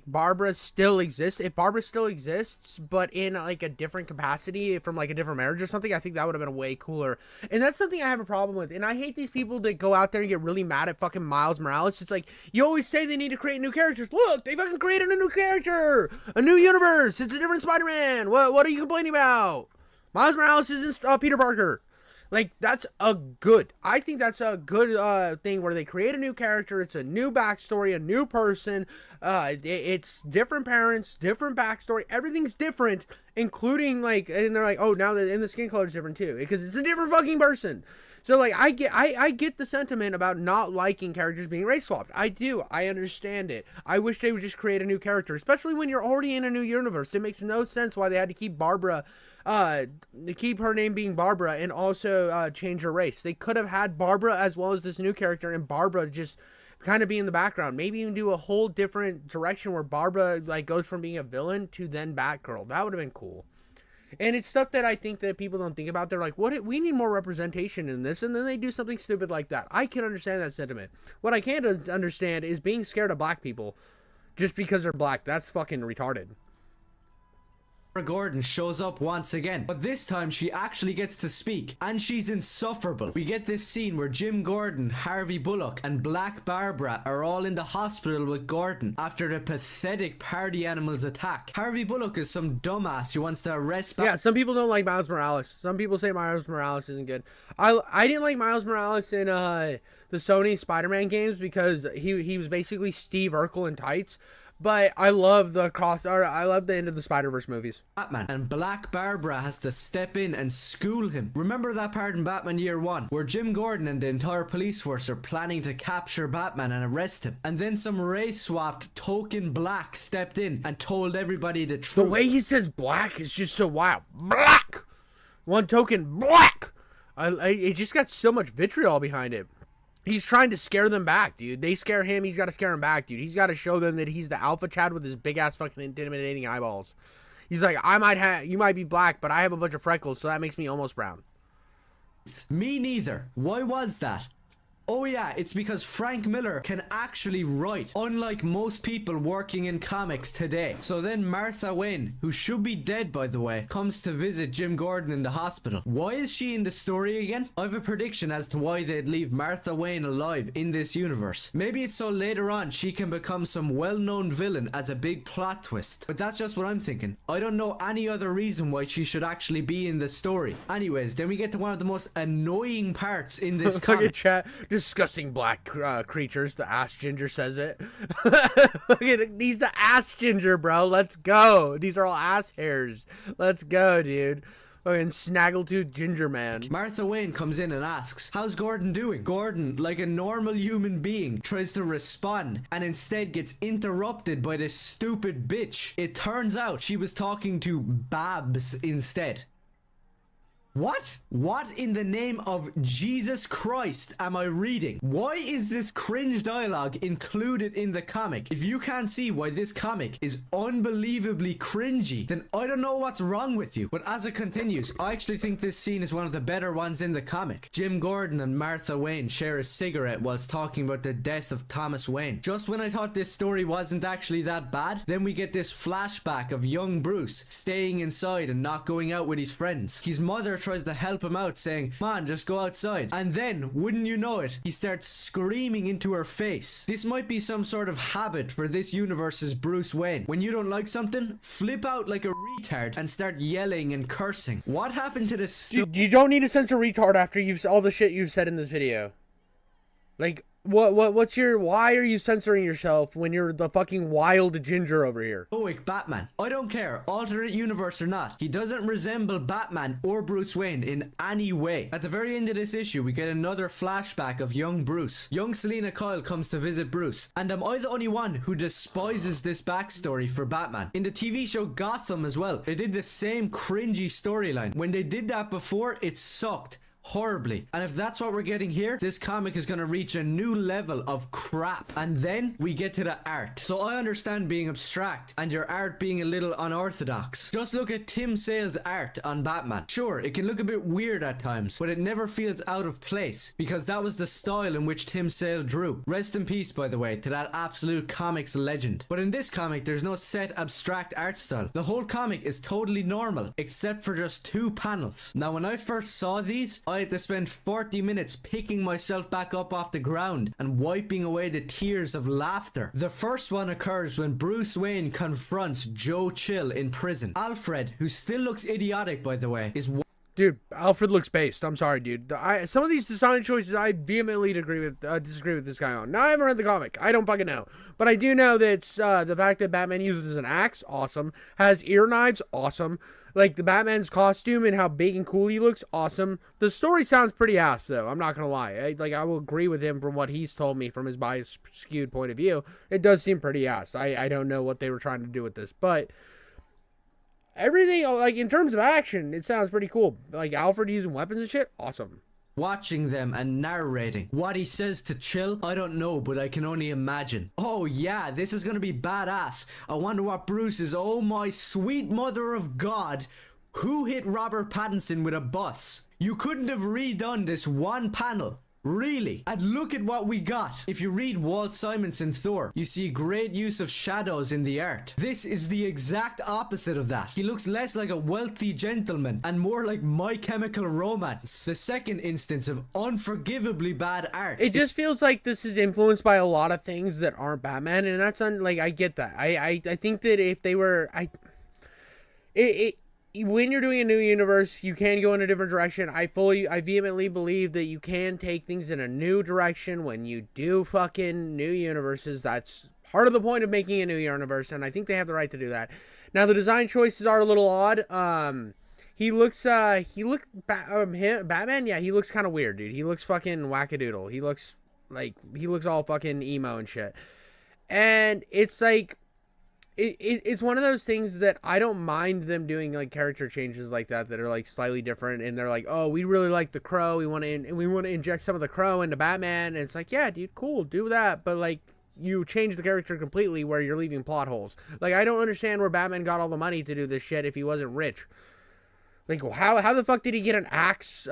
Barbara still exists. If Barbara still exists, but in like a different capacity from like a different marriage or something, I think that would have been way cooler. And that's something I have a problem with. And I hate these people that go out there and get really mad at fucking Miles Morales. It's like, you always say they need to create new characters. Look, they fucking created a new character, a new universe. It's a different Spider-Man. What are you complaining about? Miles Morales isn't Peter Parker. Like, I think that's a good thing where they create a new character. It's a new backstory, a new person. It's different parents, different backstory. Everything's different, including like, and they're like, oh, now that the skin color is different too, because it's a different fucking person. So like, I get the sentiment about not liking characters being race swapped. I do. I understand it. I wish they would just create a new character, especially when you're already in a new universe. It makes no sense why they had to keep Barbara, to keep her name being Barbara and also change her race. They could have had Barbara as well as this new character, and Barbara just kind of be in the background. Maybe even do a whole different direction where Barbara like goes from being a villain to then Batgirl. That would have been cool. And it's stuff that I think that people don't think about. They're like, we need more representation in this. And then they do something stupid like that. I can understand that sentiment. What I can't understand is being scared of black people just because they're black. That's fucking retarded. Gordon shows up once again, but this time she actually gets to speak, and she's insufferable. We get this scene where Jim Gordon, Harvey Bullock, and Black Barbara are all in the hospital with Gordon after the pathetic party animals attack. Harvey Bullock is some dumbass who wants to arrest... Yeah, some people don't like Miles Morales. Some people say Miles Morales isn't good. I didn't like Miles Morales in the Sony Spider-Man games because he was basically Steve Urkel in tights. But I love I love the end of the Spider-Verse movies. Batman and Black Barbara has to step in and school him. Remember that part in Batman Year 1 where Jim Gordon and the entire police force are planning to capture Batman and arrest him, and then some race-swapped token black stepped in and told everybody the truth. The way he says black is just so wild. Black! One token black! It just got so much vitriol behind it. He's trying to scare them back, dude. They scare him, he's got to scare them back, dude. He's got to show them that he's the alpha Chad with his big-ass fucking intimidating eyeballs. He's like, you might be black, but I have a bunch of freckles, so that makes me almost brown. Me neither. Why was that? Oh yeah, it's because Frank Miller can actually write, unlike most people working in comics today. So then Martha Wayne, who should be dead by the way, comes to visit Jim Gordon in the hospital. Why is she in the story again? I have a prediction as to why they'd leave Martha Wayne alive in this universe. Maybe it's so later on she can become some well-known villain as a big plot twist. But that's just what I'm thinking. I don't know any other reason why she should actually be in the story. Anyways, then we get to one of the most annoying parts in this comic. Look at chat. Disgusting black creatures. The ass ginger says it. Look at it. He's the ass ginger, bro. Let's go. These are all ass hairs. Let's go, dude. Fucking snaggletooth ginger man. Martha Wayne comes in and asks, how's Gordon doing? Gordon, like a normal human being, tries to respond and instead gets interrupted by this stupid bitch. It turns out she was talking to Babs instead. What? What in the name of Jesus Christ am I reading? Why is this cringe dialogue included in the comic? If you can't see why this comic is unbelievably cringy, then I don't know what's wrong with you. But as it continues, I actually think this scene is one of the better ones in the comic. Jim Gordon and Martha Wayne share a cigarette whilst talking about the death of Thomas Wayne. Just when I thought this story wasn't actually that bad, then we get this flashback of young Bruce staying inside and not going out with his friends. His mother tries to help him out, saying, "Man, just go outside." And then, wouldn't you know it, he starts screaming into her face. This might be some sort of habit for this universe's Bruce Wayne. When you don't like something, flip out like a retard and start yelling and cursing. What happened to this You don't need to censor retard after all the shit you've said in this video. Like, why are you censoring yourself when you're the fucking wild ginger over here? stoic Batman? I don't care, alternate universe or not, he doesn't resemble Batman or Bruce Wayne in any way. At the very end of this issue, we get another flashback of young Bruce. Young Selena Kyle comes to visit Bruce, and am I the only one who despises this backstory for Batman? In the TV show Gotham as well, they did the same cringy storyline. When they did that before, it sucked horribly. And if that's what we're getting here, this comic is going to reach a new level of crap. And then we get to the art. So I understand being abstract and your art being a little unorthodox. Just look at Tim Sale's art on Batman. Sure, it can look a bit weird at times, but it never feels out of place because that was the style in which Tim Sale drew. Rest in peace, by the way, to that absolute comics legend. But in this comic, there's no set abstract art style. The whole comic is totally normal, except for just 2 panels. Now, when I first saw these, I had to spend 40 minutes picking myself back up off the ground and wiping away the tears of laughter. The first one occurs when Bruce Wayne confronts Joe Chill in prison. Alfred, who still looks idiotic by the way, is Dude, Alfred looks based. I'm sorry, dude. Some of these design choices I vehemently disagree with this guy on. Now, I haven't read the comic. I don't fucking know. But I do know that it's, the fact that Batman uses an axe, awesome. Has ear knives, awesome. Like, the Batman's costume and how big and cool he looks, awesome. The story sounds pretty ass, though. I'm not gonna lie. I will agree with him from what he's told me from his biased, skewed point of view. It does seem pretty ass. I don't know what they were trying to do with this, but everything, like, in terms of action, it sounds pretty cool. Like, Alfred using weapons and shit, awesome. watching them and narrating. What he says to Chill, I don't know, but I can only imagine. Oh yeah, this is gonna be badass. I wonder what Bruce is. Oh my sweet mother of God. Who hit Robert Pattinson with a bus? You couldn't have redone this one panel. Really? And look at what we got. If you read Walt Simonson Thor, you see great use of shadows in the art. This is the exact opposite of that. He looks less like a wealthy gentleman and more like My Chemical Romance. The second instance of unforgivably bad art. It just feels like this is influenced by a lot of things that aren't Batman, and that's like, I get that. I think that if they were, when you're doing a new universe, you can go in a different direction. I vehemently believe that you can take things in a new direction when you do fucking new universes. That's part of the point of making a new universe, and I think they have the right to do that. Now, the design choices are a little odd. Batman, yeah, he looks kind of weird, dude. He looks fucking wackadoodle. He looks all fucking emo and shit. And it's like, it's one of those things that I don't mind them doing, like, character changes like that are like slightly different, and they're like, oh, we really like the Crow, we want to inject some of the Crow into Batman, and it's like, yeah, dude, cool, do that, but like, you change the character completely where you're leaving plot holes. Like, I don't understand where Batman got all the money to do this shit if he wasn't rich. Like, how the fuck did he get an axe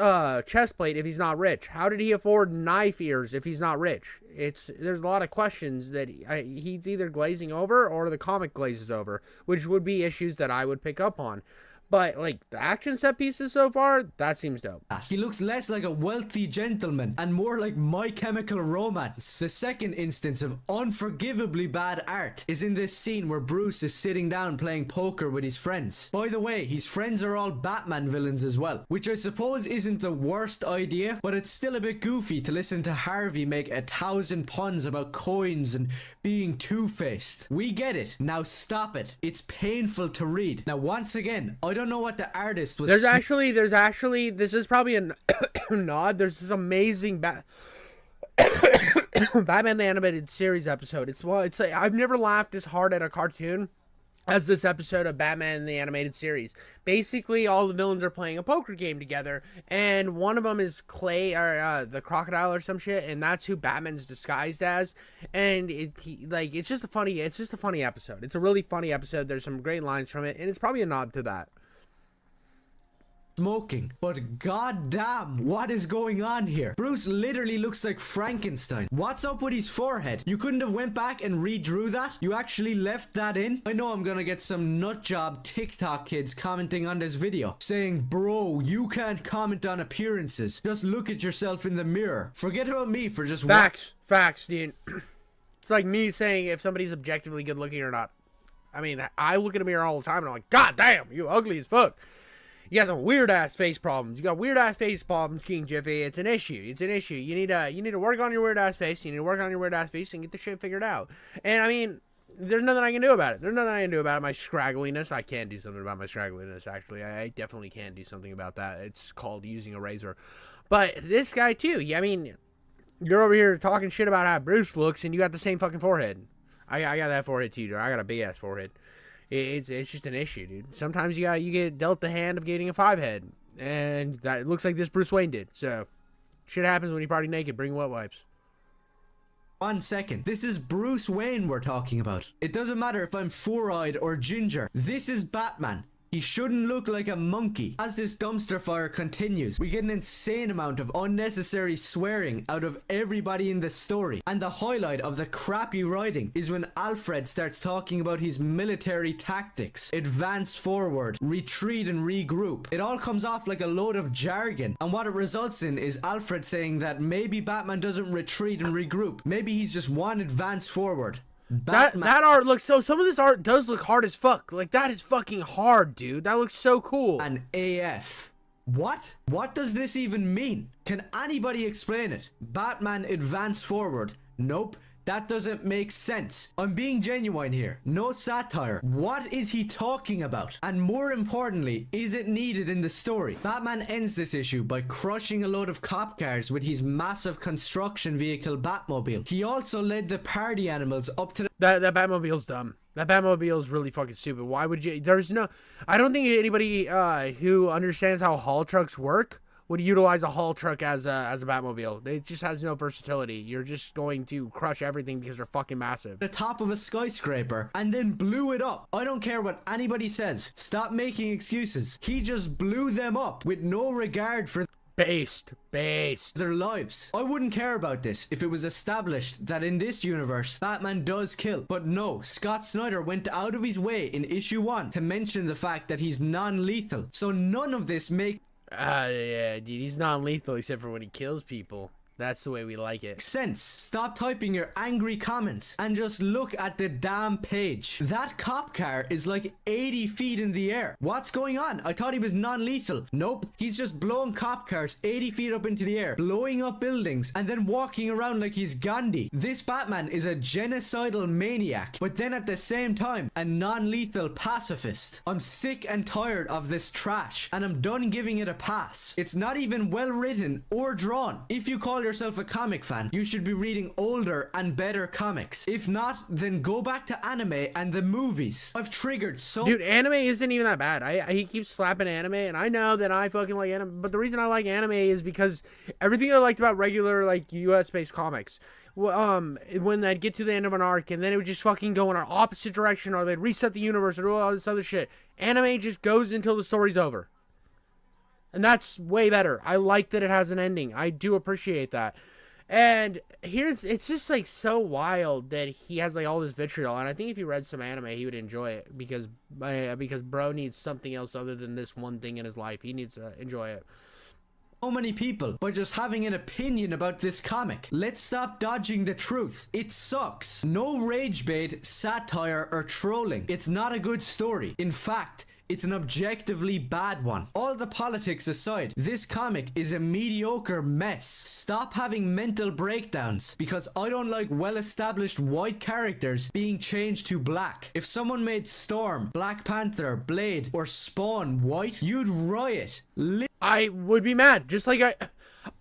chest plate if he's not rich? How did he afford knife ears if he's not rich? There's a lot of questions that he's either glazing over or the comic glazes over, which would be issues that I would pick up on. But, like, the action set pieces so far, that seems dope. He looks less like a wealthy gentleman and more like My Chemical Romance. The second instance of unforgivably bad art is in this scene where Bruce is sitting down playing poker with his friends. By the way, his friends are all Batman villains as well, which I suppose isn't the worst idea, but it's still a bit goofy to listen to Harvey make 1,000 puns about coins and being two-faced. We get it. Now stop it. It's painful to read. Now, once again, I don't know what the artist was. There's actually, this is probably a nod. There's this amazing Batman the Animated Series episode. It's like, I've never laughed this hard at a cartoon as this episode of Batman the Animated Series. Basically, all the villains are playing a poker game together, and one of them is Clay, or the crocodile or some shit, and that's who Batman's disguised as. And it's just a funny episode. It's a really funny episode. There's some great lines from it, and it's probably a nod to that. Smoking, but goddamn, what is going on here? Bruce literally looks like Frankenstein. What's up with his forehead? You couldn't have went back and redrew that? You actually left that in? I know I'm gonna get some nutjob TikTok kids commenting on this video saying, bro, you can't comment on appearances, just look at yourself in the mirror. Forget about me for just Facts, dude. It's like me saying if somebody's objectively good looking or not. I mean, I look in a mirror all the time and I'm like, god damn, you ugly as fuck. You got some weird ass face problems. You got weird ass face problems, King Jiffy. It's an issue. It's an issue. You need to work on your weird ass face. You need to work on your weird ass face and get the shit figured out. And I mean, there's nothing I can do about it. There's nothing I can do about it. My scraggliness. I can do something about my scraggliness. Actually, I definitely can do something about that. It's called using a razor. But this guy too. Yeah, I mean, you're over here talking shit about how Bruce looks, and you got the same fucking forehead. I got that forehead too, dude. I got a big ass forehead. It's just an issue, dude. Sometimes you get dealt the hand of getting a 5 head, and that looks like this Bruce Wayne did. So, shit happens when you party naked. Bring wet wipes. 1 second. This is Bruce Wayne we're talking about. It doesn't matter if I'm four-eyed or ginger. This is Batman. He shouldn't look like a monkey. As this dumpster fire continues, we get an insane amount of unnecessary swearing out of everybody in the story. And the highlight of the crappy writing is when Alfred starts talking about his military tactics. Advance forward, retreat and regroup. It all comes off like a load of jargon. And what it results in is Alfred saying that maybe Batman doesn't retreat and regroup. Maybe he's just one advance forward. That art looks so. Some of this art does look hard as fuck. Like, that is fucking hard, dude. That looks so cool. And AF. What? What does this even mean? Can anybody explain it? Batman advance forward. Nope. That doesn't make sense. I'm being genuine here. No satire. What is he talking about? And more importantly, is it needed in the story? Batman ends this issue by crushing a load of cop cars with his massive construction vehicle Batmobile. He also led the party animals up to the... That Batmobile's dumb. That Batmobile is really fucking stupid. Why would you... I don't think anybody who understands how haul trucks work would utilize a haul truck as a Batmobile. It just has no versatility. You're just going to crush everything because they're fucking massive. The top of a skyscraper and then blew it up. I don't care what anybody says. Stop making excuses. He just blew them up with no regard for Based. their lives. I wouldn't care about this if it was established that in this universe Batman does kill. But no, Scott Snyder went out of his way in issue 1 to mention the fact that he's non-lethal. So none of this makes Yeah, dude, he's non-lethal except for when he kills people. That's the way we like it. sense. Stop typing your angry comments and just look at the damn page. That cop car is like 80 feet in the air. What's going on? I thought he was non-lethal. Nope. He's just blowing cop cars 80 feet up into the air, blowing up buildings, and then walking around like he's Gandhi. This Batman is a genocidal maniac, but then at the same time, a non-lethal pacifist. I'm sick and tired of this trash, and I'm done giving it a pass. It's not even well written or drawn. If you call yourself a comic fan, you should be reading older and better comics. If not, then go back to anime and the movies. I've triggered so... Dude, anime isn't even that bad. He keeps slapping anime, and I know that I fucking like anime, but the reason I like anime is because everything I liked about regular, like, US-based comics, when they'd get to the end of an arc, and then it would just fucking go in an opposite direction, or they'd reset the universe, or do all this other shit. Anime just goes until the story's over. And that's way better. I like that it has an ending. I do appreciate that. And it's just like so wild that he has like all this vitriol. And I think if he read some anime, he would enjoy it because bro needs something else other than this one thing in his life. He needs to enjoy it. So many people by just having an opinion about this comic. Let's stop dodging the truth. It sucks. No rage bait, satire, or trolling. It's not a good story. In fact, it's an objectively bad one. All the politics aside, this comic is a mediocre mess. Stop having mental breakdowns because I don't like well-established white characters being changed to black. If someone made Storm, Black Panther, Blade, or Spawn white, you'd riot. I would be mad. Just like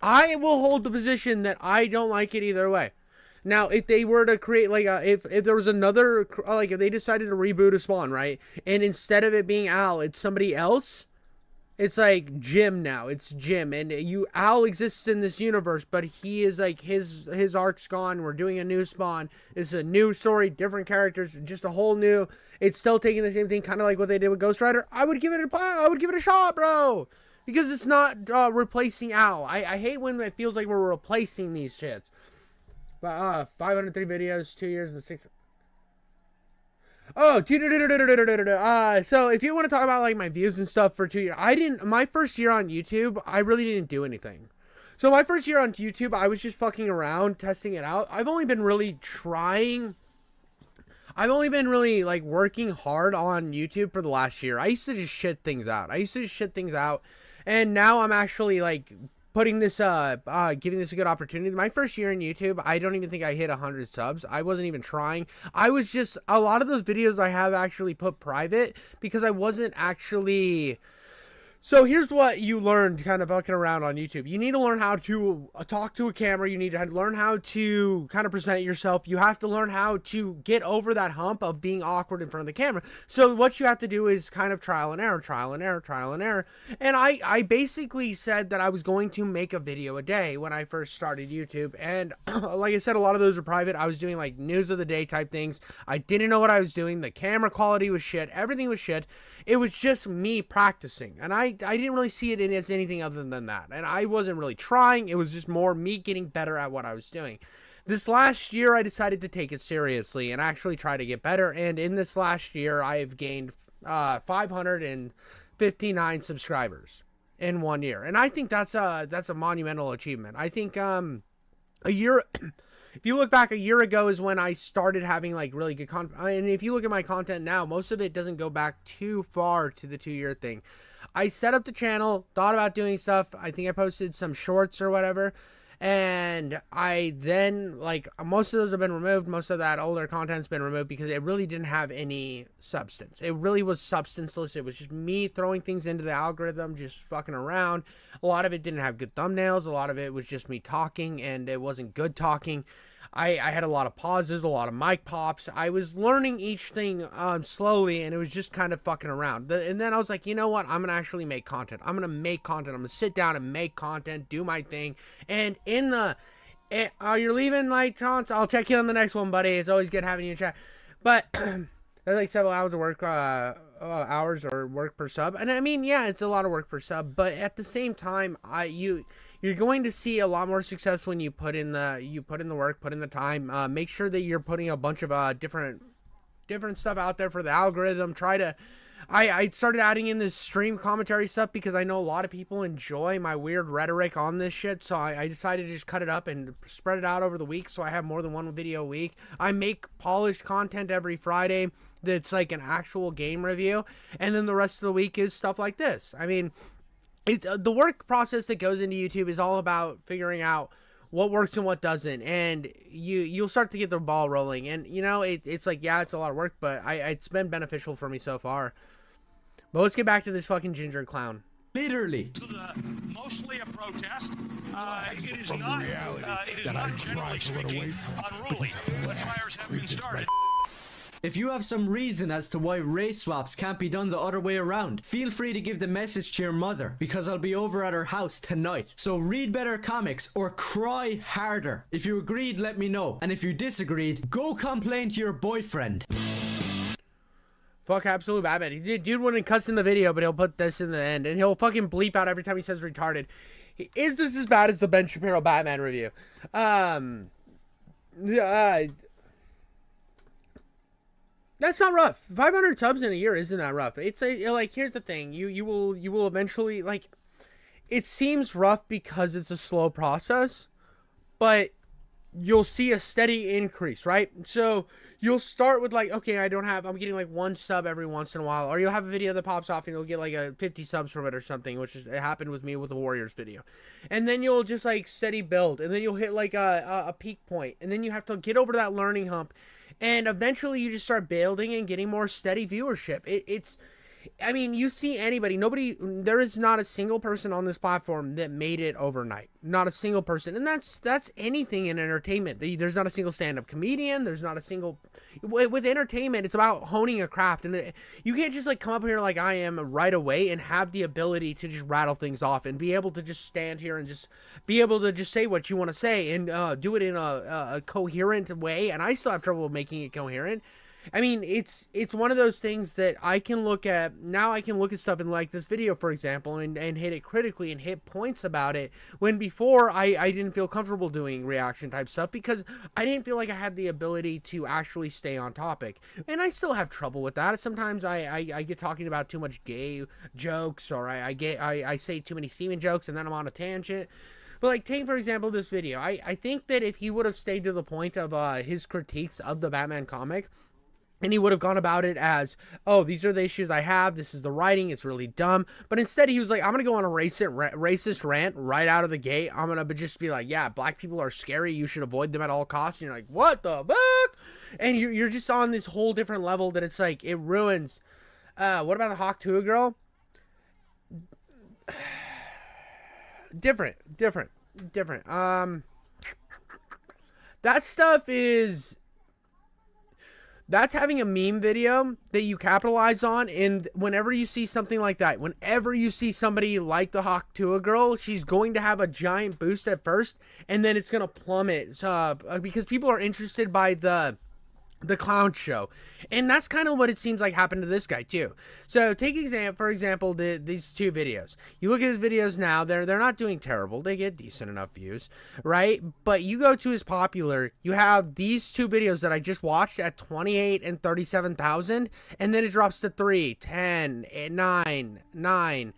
I will hold the position that I don't like it either way. Now, if they were to create like a, if there was another, like if they decided to reboot a Spawn, right, and instead of it being Al, it's somebody else. It's like Jim now. It's Jim, and Al exists in this universe, but he is like his arc's gone. We're doing a new Spawn. It's a new story, different characters, just a whole new. It's still taking the same thing, kind of like what they did with Ghost Rider. I would give it a shot, bro, because it's not replacing Al. I hate when it feels like we're replacing these shits. But 503 videos, 2 years and 6. Oh, so if you want to talk about like my views and stuff for 2 years, my first year on YouTube, I really didn't do anything. So my first year on YouTube, I was just fucking around, testing it out. I've only been really like working hard on YouTube for the last year. I used to just shit things out. And now I'm actually like putting this giving this a good opportunity. My first year in YouTube, I don't even think I hit 100 subs. I wasn't even trying. I was just, a lot of those videos I have actually put private because I wasn't actually. So here's what you learned kind of fucking around on YouTube. You need to learn how to talk to a camera. You need to learn how to kind of present yourself. You have to learn how to get over that hump of being awkward in front of the camera. So what you have to do is kind of trial and error. And I basically said that I was going to make a video a day when I first started YouTube. And like I said, a lot of those are private. I was doing like news of the day type things. I didn't know what I was doing. The camera quality was shit. Everything was shit. It was just me practicing. And I didn't really see it as anything other than that. And I wasn't really trying. It was just more me getting better at what I was doing. This last year, I decided to take it seriously and actually try to get better. And in this last year, I have gained 559 subscribers in 1 year. And I think that's a monumental achievement. I think a year... If you look back, a year ago is when I started having like really good content. And if you look at my content now, most of it doesn't go back too far to the 2-year thing. I set up the channel, thought about doing stuff. I think I posted some shorts or whatever. And I then, like, most of those have been removed. Most of that older content's been removed because it really didn't have any substance. It really was substanceless. It was just me throwing things into the algorithm, just fucking around. A lot of it didn't have good thumbnails. A lot of it was just me talking, and it wasn't good talking. I had a lot of pauses, a lot of mic pops. I was learning each thing slowly, and it was just kind of fucking around. And then I was like, you know what? I'm going to actually make content. I'm going to make content. I'm going to sit down and make content, do my thing. And in the... you're leaving, like, Chance? I'll check you on the next one, buddy. It's always good having you in chat. But there's like several hours of work, hours or work per sub. And I mean, yeah, it's a lot of work per sub. But at the same time, you're going to see a lot more success when you put in the work, put in the time. Make sure that you're putting a bunch of different stuff out there for the algorithm. I started adding in this stream commentary stuff because I know a lot of people enjoy my weird rhetoric on this shit. So I decided to just cut it up and spread it out over the week so I have more than one video a week. I make polished content every Friday that's like an actual game review. And then the rest of the week is stuff like this. I mean... the work process that goes into YouTube is all about figuring out what works and what doesn't, and you'll start to get the ball rolling. And you know, it's like, yeah, it's a lot of work, but it's been beneficial for me so far. But let's get back to this fucking ginger clown. Literally. This is mostly a protest. It is not generally speaking unruly. The fires have been started. If you have some reason as to why race swaps can't be done the other way around, feel free to give the message to your mother, because I'll be over at her house tonight. So read better comics or cry harder. If you agreed, let me know. And if you disagreed, go complain to your boyfriend. Fuck Absolute Batman. Dude wouldn't cuss in the video, but he'll put this in the end. And he'll fucking bleep out every time he says retarded. Is this as bad as the Ben Shapiro Batman review? That's not rough. 500 subs in a year isn't that rough. It's like, here's the thing. You will eventually, like, it seems rough because it's a slow process, but you'll see a steady increase, right? So you'll start with like, okay, I'm getting like 1 sub every once in a while, or you'll have a video that pops off and you'll get like 50 subs from it or something, which it happened with me with the Warriors video. And then you'll just like steady build, and then you'll hit like a peak point, and then you have to get over that learning hump. And eventually you just start building and getting more steady viewership. I mean, you see anybody, there is not a single person on this platform that made it overnight. Not a single person. And that's anything in entertainment. There's not a single stand-up comedian. There's not a single, with entertainment, it's about honing a craft. And you can't just like come up here like I am right away and have the ability to just rattle things off and be able to just stand here and just be able to just say what you want to say and do it in a coherent way. And I still have trouble making it coherent. I mean, it's one of those things that I can look at now. I can look at stuff in like this video, for example, and hit it critically and hit points about it, when before I didn't feel comfortable doing reaction type stuff because I didn't feel like I had the ability to actually stay on topic. And I still have trouble with that. Sometimes I get talking about too much gay jokes, or I say too many semen jokes, and then I'm on a tangent. But like, take for example this video. I think that if he would have stayed to the point of his critiques of the Batman comic, and he would have gone about it as, oh, these are the issues I have. This is the writing. It's really dumb. But instead, he was like, I'm going to go on a racist rant right out of the gate. I'm going to just be like, yeah, black people are scary. You should avoid them at all costs. And you're like, what the fuck? And you're just on this whole different level that it's like, it ruins. What about the Hawk Tuah girl? Different. That stuff is... That's having a meme video that you capitalize on, and whenever you see something like that, whenever you see somebody like the Hawk Tuah girl, she's going to have a giant boost at first, and then it's going to plummet because people are interested by the clown show. And that's kind of what it seems like happened to this guy too. So take for example these two videos. You look at his videos now, they're not doing terrible. They get decent enough views, right? But you go to his popular, you have these two videos that I just watched at 28 and 37,000, and then it drops to 3, 10, 9.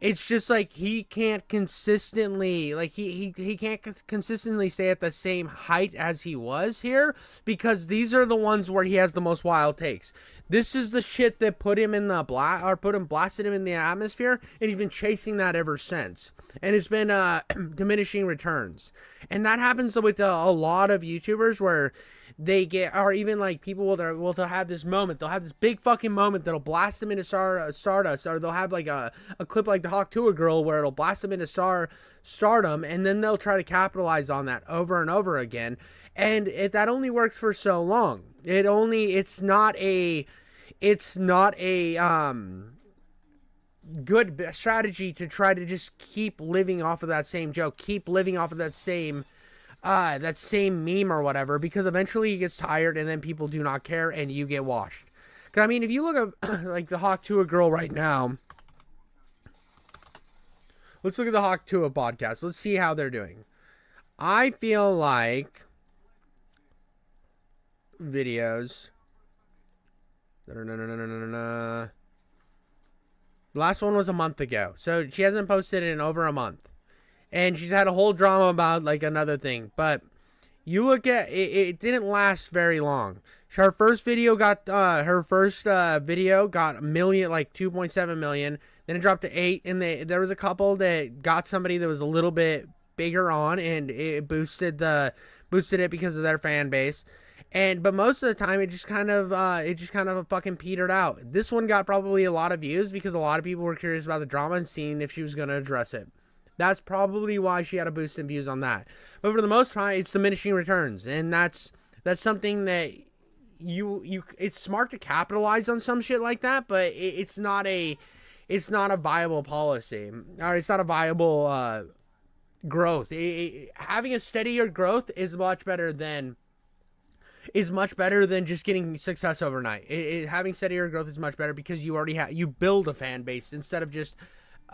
It's just like he can't consistently, like he can't consistently stay at the same height as he was here, because these are the ones where he has the most wild takes. This is the shit that put him in the blasted him in the atmosphere, and he's been chasing that ever since. And it's been diminishing returns. And that happens with a lot of YouTubers where they get, or even like people will have this moment, they'll have this big fucking moment that'll blast them into stardust, or they'll have like a clip like the Hawk Tuah girl where it'll blast them into stardom, and then they'll try to capitalize on that over and over again, and that only works for so long. It's not a good strategy to try to just keep living off of that same joke, keep living off of that same meme or whatever, because eventually he gets tired and then people do not care and you get washed. Because I mean, if you look at like the Hawk Tuah girl right now, let's look at the Hawk Tuah podcast. Let's see how they're doing. I feel like videos. The last one was a month ago, so she hasn't posted in over a month. And she's had a whole drama about like another thing. But you look at it, it didn't last very long. Her first video got a million, like 2.7 million. Then it dropped to 8, and there was a couple that got somebody that was a little bit bigger on, and it boosted it because of their fan base. But most of the time it just kind of fucking petered out. This one got probably a lot of views because a lot of people were curious about the drama and seeing if she was going to address it. That's probably why she had a boost in views on that. But for the most part, it's diminishing returns, and that's something that it's smart to capitalize on some shit like that, but it's not a viable policy, or it's not a viable growth. Having a steadier growth is much better than just getting success overnight. Having steadier growth is much better because you already you build a fan base instead of just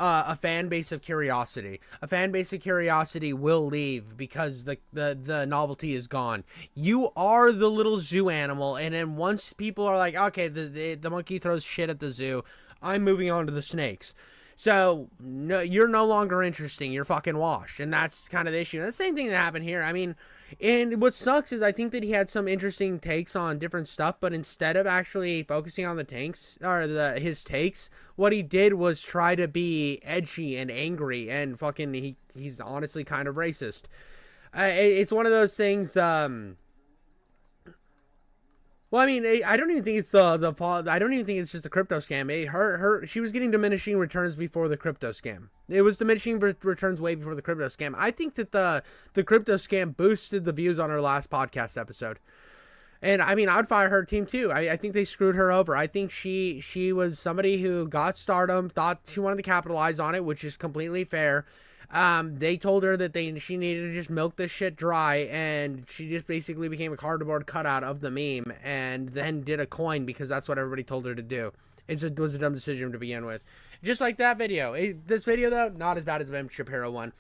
a fan base of curiosity. A fan base of curiosity will leave because the novelty is gone. You are the little zoo animal, and then once people are like, okay, the monkey throws shit at the zoo, I'm moving on to the snakes. So no, you're no longer interesting. You're fucking washed, and that's kind of the issue. And the same thing that happened here. I mean, and what sucks is I think that he had some interesting takes on different stuff, but instead of actually focusing on the tanks or his takes, what he did was try to be edgy and angry, and fucking he's honestly kind of racist. It's one of those things. Well, I mean, I don't even think it's the fault. I don't even think it's just the crypto scam. She was getting diminishing returns before the crypto scam. It was diminishing returns way before the crypto scam. I think that the crypto scam boosted the views on her last podcast episode. And I mean, I'd fire her team too. I think they screwed her over. I think she was somebody who got stardom, thought she wanted to capitalize on it, which is completely fair. They told her that she needed to just milk this shit dry, and she just basically became a cardboard cutout of the meme, and then did a coin because that's what everybody told her to do. It was a dumb decision to begin with. Just like that video. This video, though, not as bad as the Ben Shapiro one.